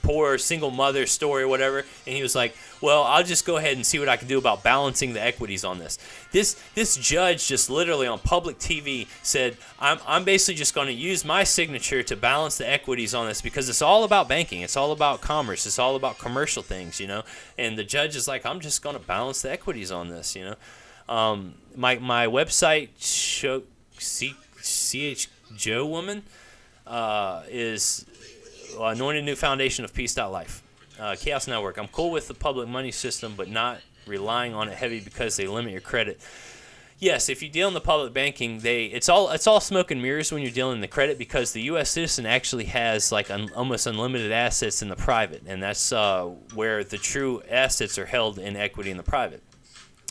Speaker 1: poor single mother story or whatever. And he was like, well, I'll just go ahead and see what I can do about balancing the equities on this. This judge just literally on public TV said, I'm basically just going to use my signature to balance the equities on this because it's all about banking. It's all about commerce. It's all about commercial things, And the judge is like, I'm just going to balance the equities on this, My website, CH Joe Woman, is Anointed New Foundation of Peace.life. Chaos Network. I'm cool with the public money system, but not relying on it heavy because they limit your credit. Yes, if you deal in the public banking, it's all smoke and mirrors when you're dealing in the credit because the U.S. citizen actually has like almost unlimited assets in the private, and that's where the true assets are held in equity in the private.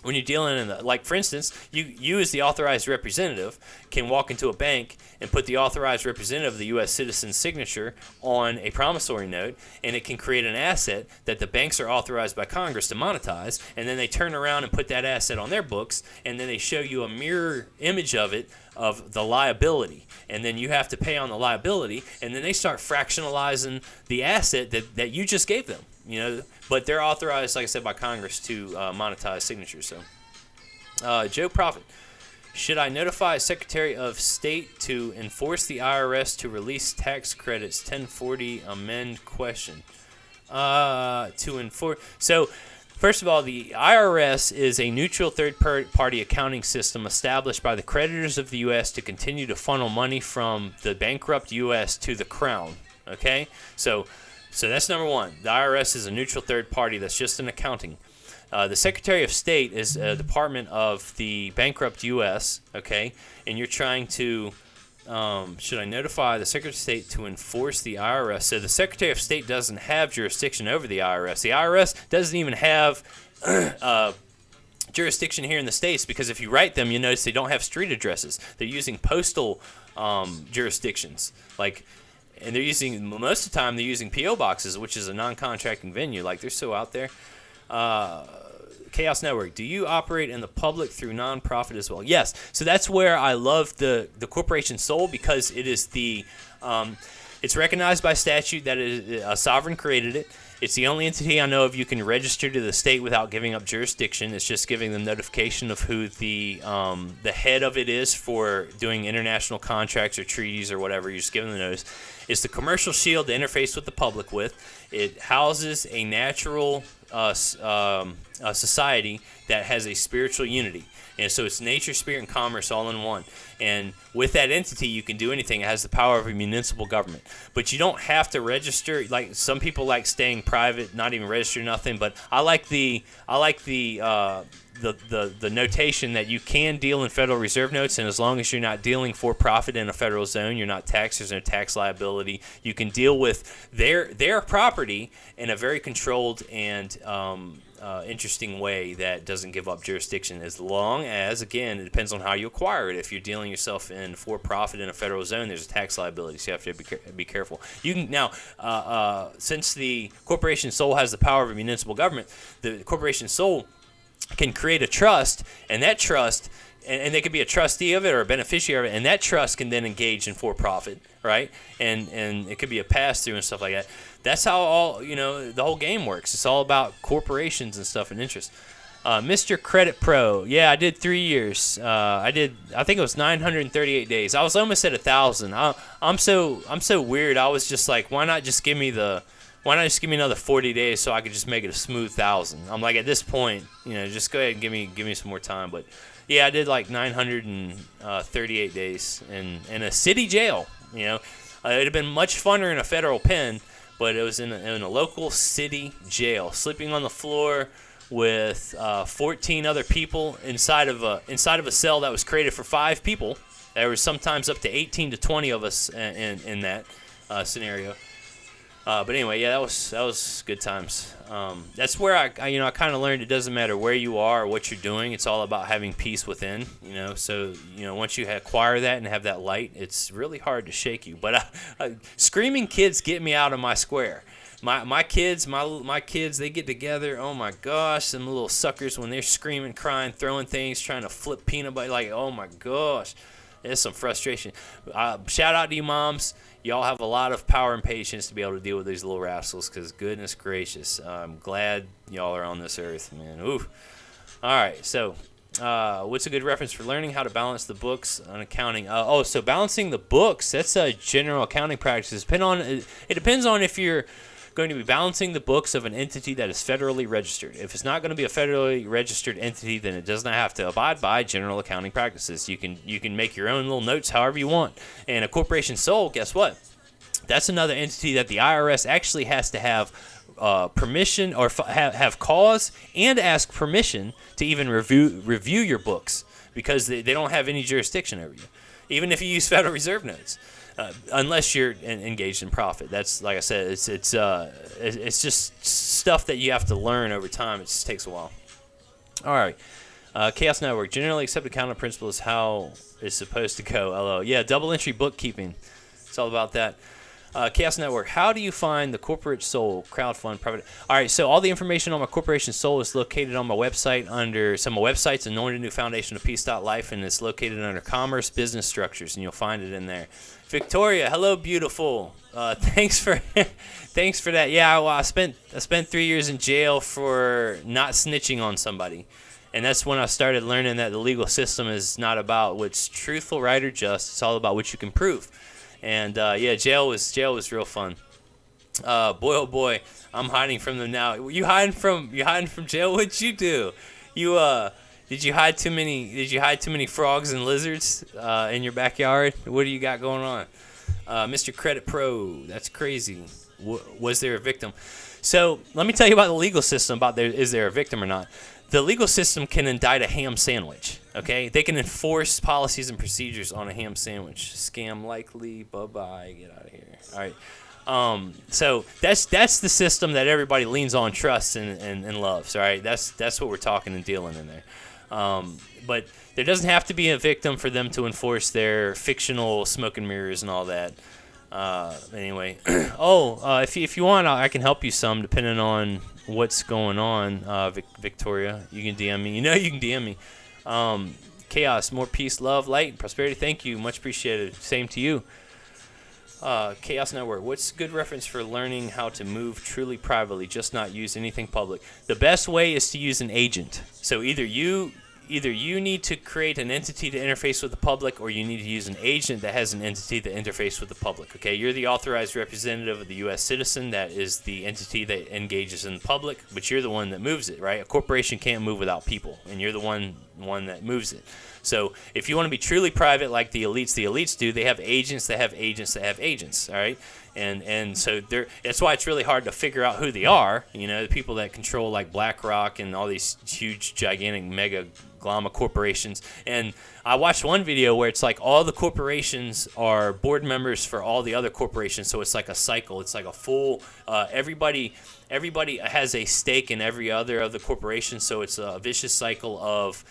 Speaker 1: When you're dealing in like for instance, you as the authorized representative can walk into a bank and put the authorized representative of the U.S. citizen's signature on a promissory note, and it can create an asset that the banks are authorized by Congress to monetize, and then they turn around and put that asset on their books, and then they show you a mirror image of it, of the liability, and then you have to pay on the liability, and then they start fractionalizing the asset that you just gave them. But they're authorized, like I said, by Congress to monetize signatures. So, Joe Prophet, should I notify Secretary of State to enforce the IRS to release tax credits? 1040 amend question. To enforce. So, first of all, the IRS is a neutral third-party accounting system established by the creditors of the U.S. to continue to funnel money from the bankrupt U.S. to the Crown. Okay, so that's number one. The IRS is a neutral third party that's just an accounting. The Secretary of State is a department of the bankrupt U.S., okay? And you're trying to, should I notify the Secretary of State to enforce the IRS? So the Secretary of State doesn't have jurisdiction over the IRS. The IRS doesn't even have jurisdiction here in the States because if you write them, you notice they don't have street addresses. They're using postal jurisdictions, and they're using, most of the time, they're using P.O. boxes, which is a non-contracting venue. They're so out there. Chaos Network, do you operate in the public through nonprofit as well? Yes. So that's where I love the corporation soul because it is it's recognized by statute that a sovereign created it. It's the only entity I know of you can register to the state without giving up jurisdiction. It's just giving them notification of who the head of it is for doing international contracts or treaties or whatever. You're just giving them the notice. It's the commercial shield to interface with the public with. It houses a natural society that has a spiritual unity. And so it's nature, spirit, and commerce all in one. And with that entity, you can do anything. It has the power of a municipal government. But you don't have to register. Some people like staying private, not even register nothing. But I like the notation that you can deal in Federal Reserve notes, and as long as you're not dealing for profit in a federal zone, you're not taxed. There's no tax liability. You can deal with their property in a very controlled and interesting way that doesn't give up jurisdiction, as long as, again, it depends on how you acquire it. If you're dealing yourself in for profit in a federal zone, there's a tax liability, so you have to be careful. You can now, since the corporation sole has the power of a municipal government, the corporation sole can create a trust, and that trust, and they could be a trustee of it or a beneficiary of it, and that trust can then engage in for-profit, right? And it could be a pass-through and stuff like that. That's how the whole game works. It's all about corporations and stuff and interest. Mr. Credit Pro, yeah, I did 3 years. I think it was 938 days. I was almost at 1,000. I'm so weird. I was just like, why not just give me another 40 days so I could just make it a smooth 1,000? I'm like, at this point, just go ahead and give me some more time. But Yeah, I did like 938 days in a city jail. It'd have been much funner in a federal pen, but it was in a local city jail, sleeping on the floor with 14 other people inside of a cell that was created for 5 people. There was sometimes up to 18 to 20 of us in that scenario. But anyway, yeah, that was good times. That's where I kind of learned it doesn't matter where you are or what you're doing. It's all about having peace within. So once you acquire that and have that light, it's really hard to shake you. But screaming kids get me out of my square. My kids, they get together. Oh my gosh, some little suckers when they're screaming, crying, throwing things, trying to flip peanut butter. Like, oh my gosh, there's some frustration. Shout out to you moms. Y'all have a lot of power and patience to be able to deal with these little rascals, because goodness gracious, I'm glad y'all are on this earth, man. Ooh. All right, so what's a good reference for learning how to balance the books on accounting? So balancing the books, that's a general accounting practices. It depends on if you're going to be balancing the books of an entity that is federally registered. If it's not going to be a federally registered entity, then it does not have to abide by general accounting practices. You can make your own little notes however you want. And a corporation sole, guess what? That's another entity that the IRS actually has to have permission or have cause and ask permission to even review your books, because they don't have any jurisdiction over you, even if you use Federal Reserve notes. Unless you're engaged in profit. That's, like I said, it's just stuff that you have to learn over time. It just takes a while. All right. Chaos Network. Generally accepted accounting principle is how it's supposed to go. LO. Yeah, double entry bookkeeping. It's all about that. Chaos Network. How do you find the corporate soul, crowdfund, private? All right, so all the information on my corporation soul is located on my website under some of my websites, Anointed New Foundation of Peace.life, and it's located under Commerce Business Structures, and you'll find it in there. Victoria, hello, beautiful. Thanks for that. Yeah, well, I spent 3 years in jail for not snitching on somebody, and that's when I started learning that the legal system is not about what's truthful, right, or just. It's all about what you can prove. And jail was real fun. Boy, oh boy, I'm hiding from them now. You hiding from jail? What'd you do? Did you hide too many frogs and lizards in your backyard? What do you got going on? Mr. Credit Pro, that's crazy. Was there a victim? So let me tell you about the legal system. Is there a victim or not? The legal system can indict a ham sandwich. Okay, they can enforce policies and procedures on a ham sandwich. Scam likely. Bye-bye. Get out of here. All right. So that's the system that everybody leans on, trusts, and loves. All right. That's what we're talking and dealing in there. But there doesn't have to be a victim for them to enforce their fictional smoke and mirrors and all that. Anyway. If you want, I can help you some, depending on what's going on. Victoria, you can DM me. You can DM me. Chaos, more peace, love, light, and prosperity. Thank you. Much appreciated. Same to you. Chaos Network. What's a good reference for learning how to move truly privately, just not use anything public? The best way is to use an agent. So either you need to create an entity to interface with the public, or you need to use an agent that has an entity to interface with the public. Okay, you're the authorized representative of the U.S. citizen. That is the entity that engages in the public, but you're the one that moves it, right? A corporation can't move without people, and you're the one that moves it. So if you want to be truly private, like the elites do, they have agents that have agents that have agents, all right? And so that's why it's really hard to figure out who they are. The people that control, like BlackRock and all these huge, gigantic, mega glama corporations. And I watched one video where it's like all the corporations are board members for all the other corporations. So it's like a cycle. It's like a full everybody has a stake in every other of the corporations. So it's a vicious cycle of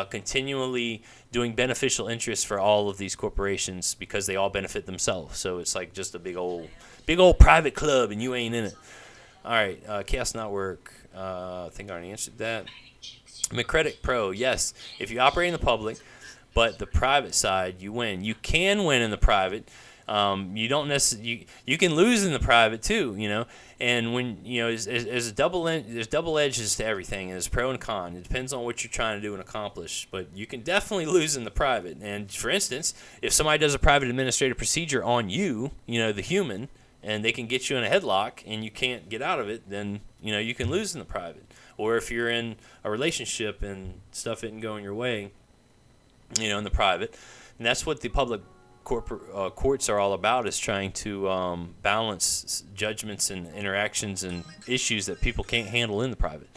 Speaker 1: continually doing beneficial interests for all of these corporations, because they all benefit themselves. So it's like just a big old private club, and you ain't in it. All right, Chaos Network. I think I already answered that. McCredit Pro, yes. If you operate in the public, but the private side, you win. You can win in the private. You don't necessarily. You can lose in the private too. And when there's double edges to everything. There's pro and con. It depends on what you're trying to do and accomplish. But you can definitely lose in the private. And for instance, if somebody does a private administrative procedure on you, the human, and they can get you in a headlock and you can't get out of it, then you can lose in the private. Or if you're in a relationship and stuff isn't going your way, in the private. And that's what the public courts are all about, is trying to balance judgments and interactions and issues that people can't handle in the private.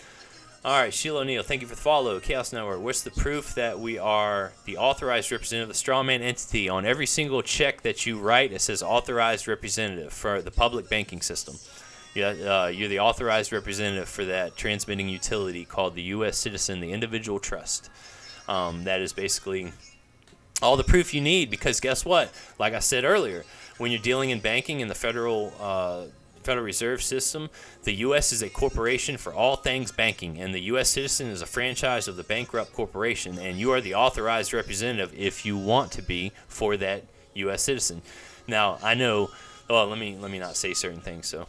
Speaker 1: All right, Sheila O'Neill, thank you for the follow. Chaos Network, what's the proof that we are the authorized representative of the strawman entity? On every single check that you write, it says authorized representative for the public banking system. You're the authorized representative for that transmitting utility called the U.S. citizen, the individual trust. That is basically all the proof you need, because guess what? Like I said earlier, when you're dealing in banking in the Federal Reserve System, the U.S. is a corporation for all things banking, and the U.S. citizen is a franchise of the bankrupt corporation, and you are the authorized representative if you want to be for that U.S. citizen. Now, I know, well, let me not say certain things, so...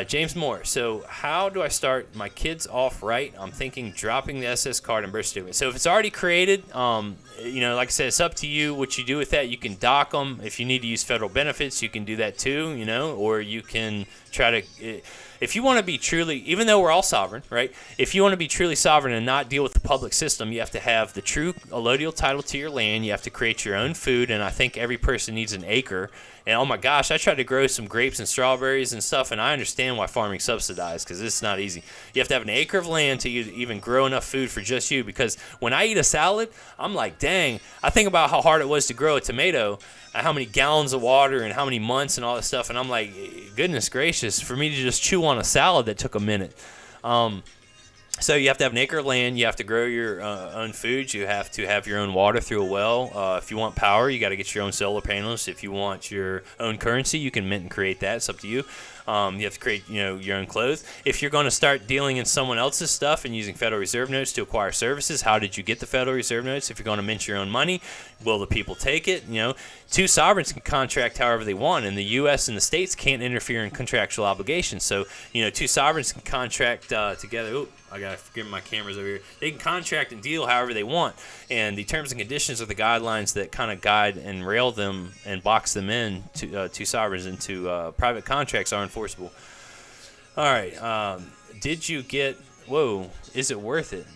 Speaker 1: James Moore, so how do I start my kids off right? I'm thinking dropping the SS card and birth certificate. So if it's already created, like I said, it's up to you what you do with that. You can dock them. If you need to use federal benefits, you can do that too, or you can try to... If you want to be truly, even though we're all sovereign, right? If you want to be truly sovereign and not deal with the public system, you have to have the true allodial title to your land. You have to create your own food, and I think every person needs an acre. And oh my gosh, I tried to grow some grapes and strawberries and stuff, and I understand why farming's subsidized, because it's not easy. You have to have an acre of land to even grow enough food for just you, because when I eat a salad, I'm like, dang, I think about how hard it was to grow a tomato, how many gallons of water and how many months and all this stuff, and I'm like, goodness gracious, for me to just chew on a salad that took a minute. So you have to have an acre of land. You have to grow your own foods. You have to have your own water through a well. If you want power, you got to get your own solar panels. If you want your own currency, you can mint and create that. It's up to you. You have to create, your own clothes. If you're going to start dealing in someone else's stuff and using Federal Reserve notes to acquire services, how did you get the Federal Reserve notes? If you're going to mint your own money, will the people take it? Two sovereigns can contract however they want, and the U.S. and the states can't interfere in contractual obligations. So, two sovereigns can contract together. Ooh, I got to forget my cameras over here. They can contract and deal however they want, and the terms and conditions are the guidelines that kind of guide and rail them and box them in to two sovereigns into private contracts are enforceable. All right. Did you get? Whoa. Is it worth it?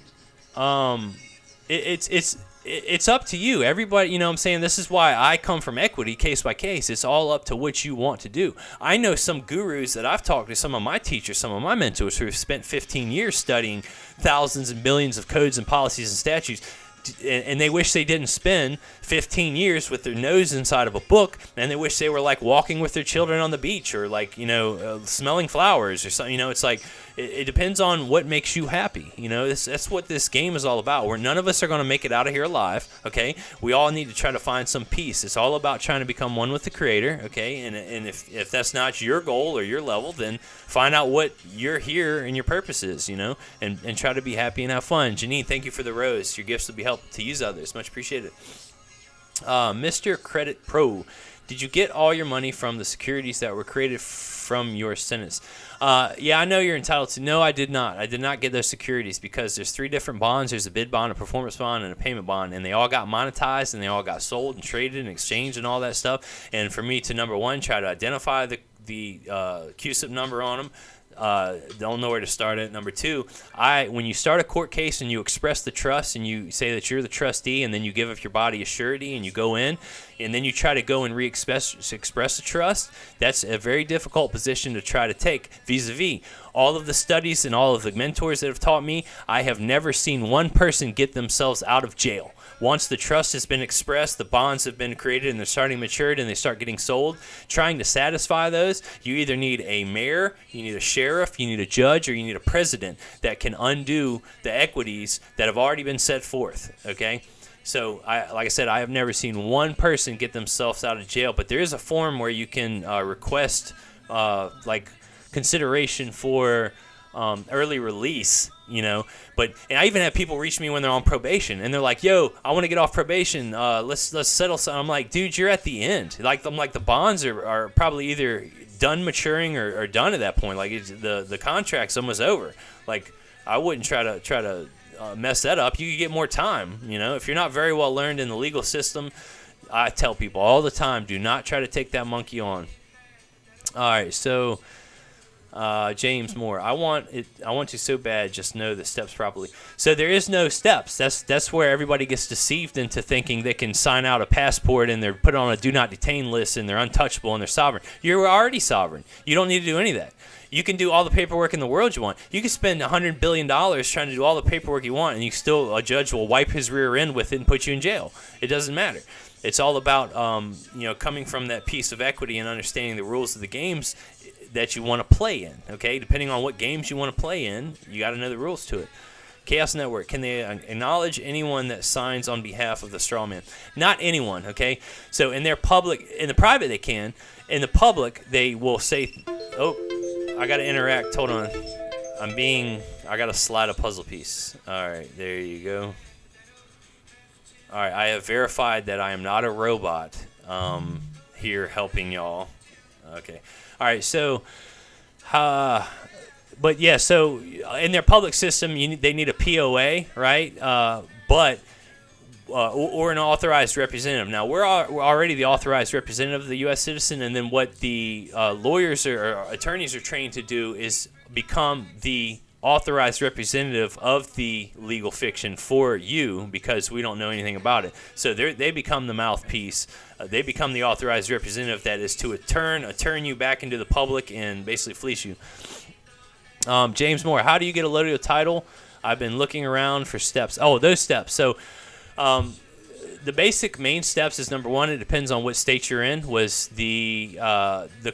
Speaker 1: It's up to you. Everybody, what I'm saying, this is why I come from equity case by case. It's all up to what you want to do. I know some gurus that I've talked to, some of my teachers, some of my mentors who have spent 15 years studying thousands and billions of codes and policies and statutes, and they wish they didn't spend 15 years with their nose inside of a book, and they wish they were like walking with their children on the beach, or like smelling flowers or something. It's like it depends on what makes you happy. That's what this game is all about. Where none of us are going to make it out of here alive. Okay, we all need to try to find some peace. It's all about trying to become one with the Creator. Okay, and if that's not your goal or your level, then find out what you're here and your purpose is. And try to be happy and have fun. Janine, thank you for the rose. Your gifts will be helped to use others. Much appreciated. Mr. Credit Pro, did you get all your money from the securities that were created from your sentence? Yeah, I know you're entitled to. No, I did not. I did not get those securities because there's 3 different bonds. There's a bid bond, a performance bond, and a payment bond, and they all got monetized, and they all got sold and traded and exchanged and all that stuff. And for me to, number one, try to identify the CUSIP number on them, don't know where to start at. Number two, when you start a court case and you express the trust and you say that you're the trustee, and then you give up your body as surety and you go in, and then you try to go and express the trust, that's a very difficult position to try to take vis-a-vis. All of the studies and all of the mentors that have taught me, I have never seen one person get themselves out of jail. Once the trust has been expressed, the bonds have been created, and they're starting matured, and they start getting sold, trying to satisfy those, you either need a mayor, you need a sheriff, you need a judge, or you need a president that can undo the equities that have already been set forth, okay? So, like I said, I have never seen one person get themselves out of jail, but there is a form where you can request, consideration for early release, but and I even have people reach me when they're on probation, and they're like, yo, I want to get off probation, let's settle something. I'm like, dude, you're at the end. I'm like, the bonds are probably either done maturing or done at that point. Like, the contract's almost over. Like, I wouldn't try to mess that up. You could get more time. If you're not very well learned in the legal system, I tell people all the time, do not try to take that monkey on. All right, so James Moore, I want to so bad. Just know the steps properly. So there is no steps. That's where everybody gets deceived into thinking they can sign out a passport and they're put on a do not detain list and they're untouchable and they're sovereign. You're already sovereign. You don't need to do any of that. You can do all the paperwork in the world you want. You can spend $100 billion trying to do all the paperwork you want, and a judge will wipe his rear end with it and put you in jail. It doesn't matter. It's all about coming from that piece of equity and understanding the rules of the games that you want to play in. Okay, depending on what games you want to play in, you got to know the rules to it. Chaos Network, can they acknowledge anyone that signs on behalf of the straw man? Not anyone. Okay, so in the private they can. In the public, they will say, "Oh, I got to interact. Hold on, I got to slide a puzzle piece." All right, there you go. All right, I have verified that I am not a robot here helping y'all. Okay. All right, so, but yeah, so in their public system, they need a POA, right? Or an authorized representative. Now, we're already the authorized representative of the U.S. citizen, and then what the lawyers or attorneys are trained to do is become the authorized representative of the legal fiction for you, because we don't know anything about it. So they become the mouthpiece. They become the authorized representative that is to turn you back into the public and basically fleece you. James Moore, how do you get a Lodio title? I've been looking around for steps. Oh, those steps. So the basic main steps is, number one, it depends on what state you're in. Was the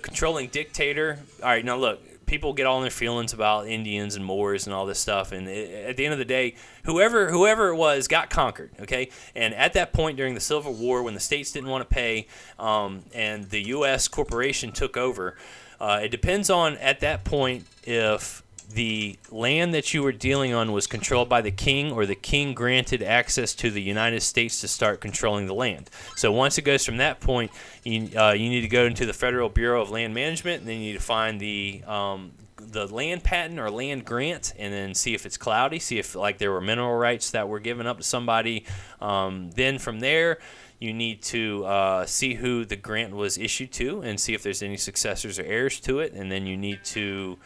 Speaker 1: controlling dictator. All right, now look. People get all in their feelings about Indians and Moors and all this stuff, and at the end of the day, whoever it was got conquered, okay? And at that point during the Civil War, when the states didn't want to pay and the U.S. corporation took over, it depends on, at that point, if the land that you were dealing on was controlled by the king, or the king granted access to the United States to start controlling the land. So once it goes from that point, you need to go into the Federal Bureau of Land Management, and then you need to find the land patent or land grant, and then see if it's cloudy, see if there were mineral rights that were given up to somebody. Then from there, you need to see who the grant was issued to and see if there's any successors or heirs to it. And then you need to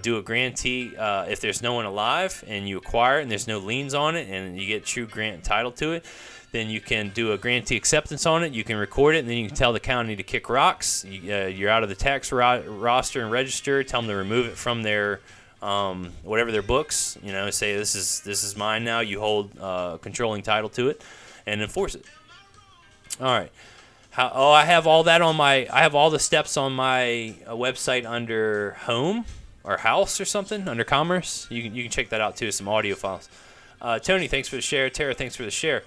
Speaker 1: do a grantee if there's no one alive and you acquire it and there's no liens on it and you get true grant title to it. Then you can do a grantee acceptance on it. You can record it, and then you can tell the county to kick rocks. You're out of the tax roster and register. Tell them to remove it from their whatever their books. Say this is mine now. You hold controlling title to it, and enforce it. All right. I have all that on I have all the steps on my website under home or house or something, under commerce. You can check that out too. Some audio files. Tony, thanks for the share. Tara, thanks for the share.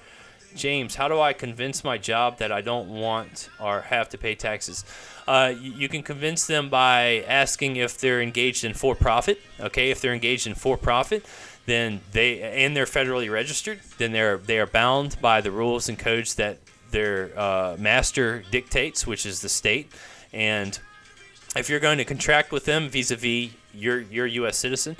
Speaker 1: James, how do I convince my job that I don't want or have to pay taxes? You can convince them by asking if they're engaged in for-profit. Okay, if they're engaged in for-profit, then they're federally registered. Then they are bound by the rules and codes that their master dictates, which is the state. And if you're going to contract with them vis-a-vis your U.S. citizen,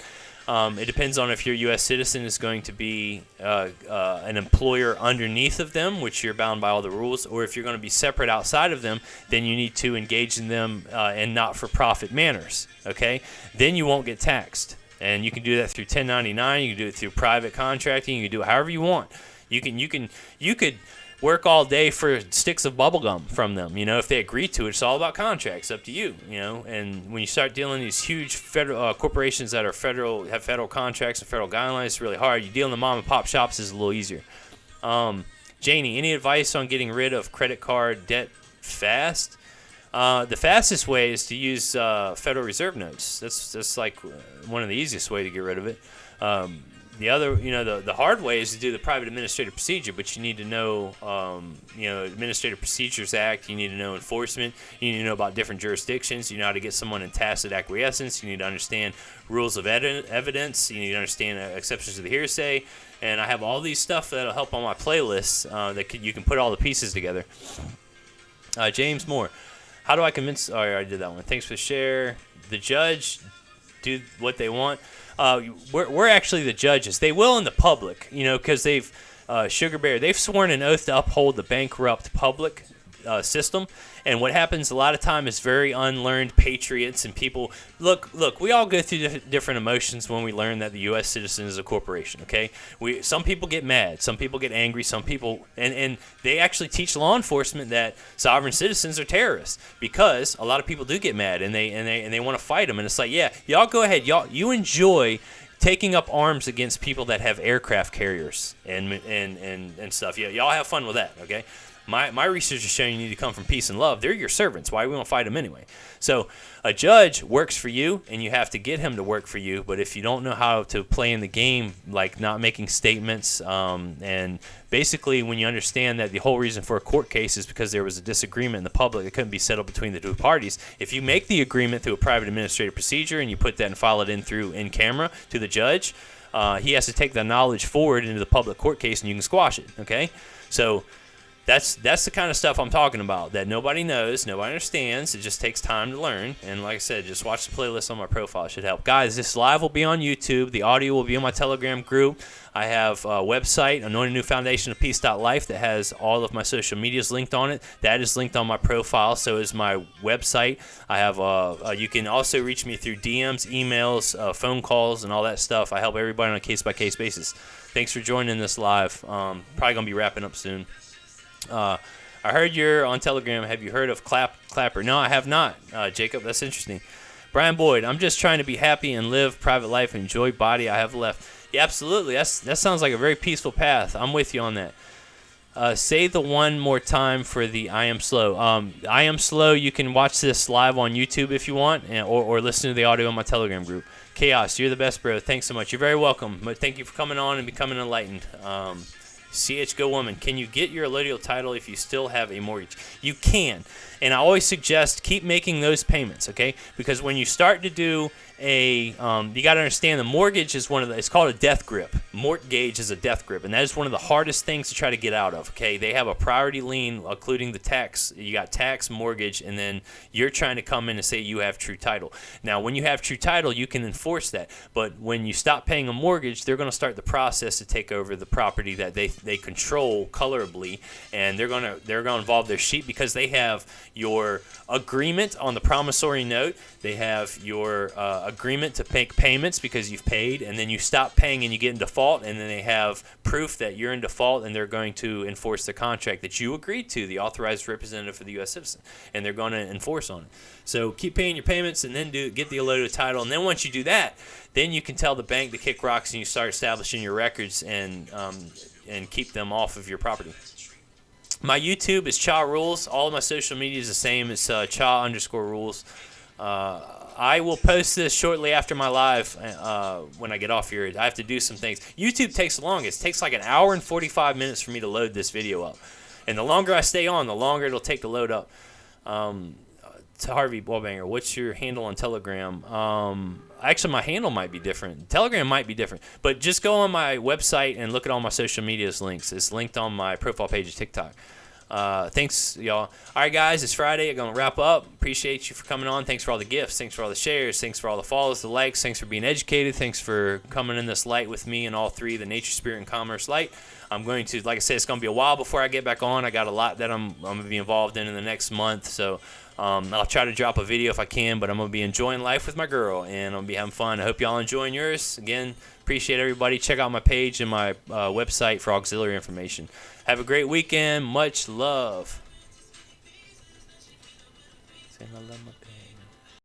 Speaker 1: it depends on if your U.S. citizen is going to be an employer underneath of them, which you're bound by all the rules, or if you're going to be separate outside of them, then you need to engage in them in not-for-profit manners. Okay, then you won't get taxed, and you can do that through 1099. You can do it through private contracting. You can do it however you want. You could work all day for sticks of bubble gum from them. If they agree to it, it's all about contracts. Up to you. And when you start dealing with these huge federal corporations that are have federal contracts and federal guidelines, it's really hard. You deal in the mom and pop shops is a little easier. Janie, any advice on getting rid of credit card debt fast? The fastest way is to use Federal Reserve notes. That's like one of the easiest way to get rid of it. The other, the hard way is to do the private administrative procedure, but you need to know, Administrative Procedures Act. You need to know enforcement. You need to know about different jurisdictions. You know how to get someone in tacit acquiescence. You need to understand rules of evidence. You need to understand exceptions to the hearsay. And I have all these stuff that'll help on my playlist you can put all the pieces together. James Moore, how do I convince? Oh, I already did that one. Thanks for the share. The judge do what they want. We're actually the judges. They will in the public, because they've Sugar Bear. They've sworn an oath to uphold the bankrupt public, system. And what happens a lot of time is very unlearned patriots and people. Look, we all go through different emotions when we learn that the U.S. citizen is a corporation, okay? Some people get mad. Some people get angry. Some people, and they actually teach law enforcement that sovereign citizens are terrorists because a lot of people do get mad and they want to fight them. And it's like, yeah, y'all go ahead. You enjoy taking up arms against people that have aircraft carriers and stuff. Yeah, y'all have fun with that, okay? My research is showing you need to come from peace and love. They're your servants. Why we won't fight them anyway? So a judge works for you, and you have to get him to work for you. But if you don't know how to play in the game, like not making statements, and basically when you understand that the whole reason for a court case is because there was a disagreement in the public, it couldn't be settled between the two parties. If you make the agreement through a private administrative procedure and you put that and file it in camera to the judge, he has to take the knowledge forward into the public court case, and you can squash it. Okay, so. That's the kind of stuff I'm talking about that nobody knows, nobody understands. It just takes time to learn. And like I said, just watch the playlist on my profile. It should help. Guys, this live will be on YouTube. The audio will be on my Telegram group. I have a website, Anointed New Foundation of Peace.life, that has all of my social medias linked on it. That is linked on my profile, so is my website. I have you can also reach me through DMs, emails, phone calls, and all that stuff. I help everybody on a case-by-case basis. Thanks for joining this live. Probably going to be wrapping up soon. I heard you're on Telegram. Have you heard of Clapper? No, I have not, Jacob. That's interesting. Brian Boyd, I'm just trying to be happy and live private life and enjoy body I have left. Yeah, absolutely. That sounds like a very peaceful path. I'm with you on that. Say the one more time for the I Am Slow. I Am Slow, you can watch this live on YouTube if you want, or listen to the audio on my Telegram group. Chaos, you're the best, bro. Thanks so much. You're very welcome. But thank you for coming on and becoming enlightened. CH Go Woman, can you get your allodial title if you still have a mortgage? You can. And I always suggest keep making those payments, okay? Because when you start to do you got to understand the mortgage is it's called a death grip. Mortgage is a death grip, and that is one of the hardest things to try to get out of, okay? They have a priority lien, including the tax. You got tax, mortgage, and then you're trying to come in and say you have true title. Now, when you have true title, you can enforce that. But when you stop paying a mortgage, they're going to start the process to take over the property that they control colorably, and they're going to involve their sheep because they have your agreement on the promissory note. They have your agreement to make payments because you've paid, and then you stop paying and you get in default, and then they have proof that you're in default, and they're going to enforce the contract that you agreed to, the authorized representative for the U.S. citizen, and they're going to enforce on it. So keep paying your payments and then get the allodial title, and then once you do that, then you can tell the bank to kick rocks and you start establishing your records and keep them off of your property. My YouTube is Cha Rules. All of my social media is the same. It's Cha_rules. I will post this shortly after my live when I get off here. I have to do some things. YouTube takes the longest. It takes like an hour and 45 minutes for me to load this video up. And the longer I stay on, the longer it'll take to load up. To Harvey Wallbanger, what's your handle on Telegram? Actually, my handle might be different. Telegram might be different. But just go on my website and look at all my social media's links. It's linked on my profile page of TikTok. Thanks, y'all. All right, guys, it's Friday. I'm going to wrap up. Appreciate you for coming on. Thanks for all the gifts. Thanks for all the shares. Thanks for all the follows, the likes. Thanks for being educated. Thanks for coming in this light with me and all three, the nature, spirit, and commerce light. I'm going to, like I said, it's going to be a while before I get back on. I got a lot that I'm going to be involved in the next month, so I'll try to drop a video if I can, but I'm going to be enjoying life with my girl, and I'm going to be having fun. I hope y'all enjoying yours. Again, appreciate everybody. Check out my page and my website for auxiliary information. Have a great weekend. Much love. Saying I love my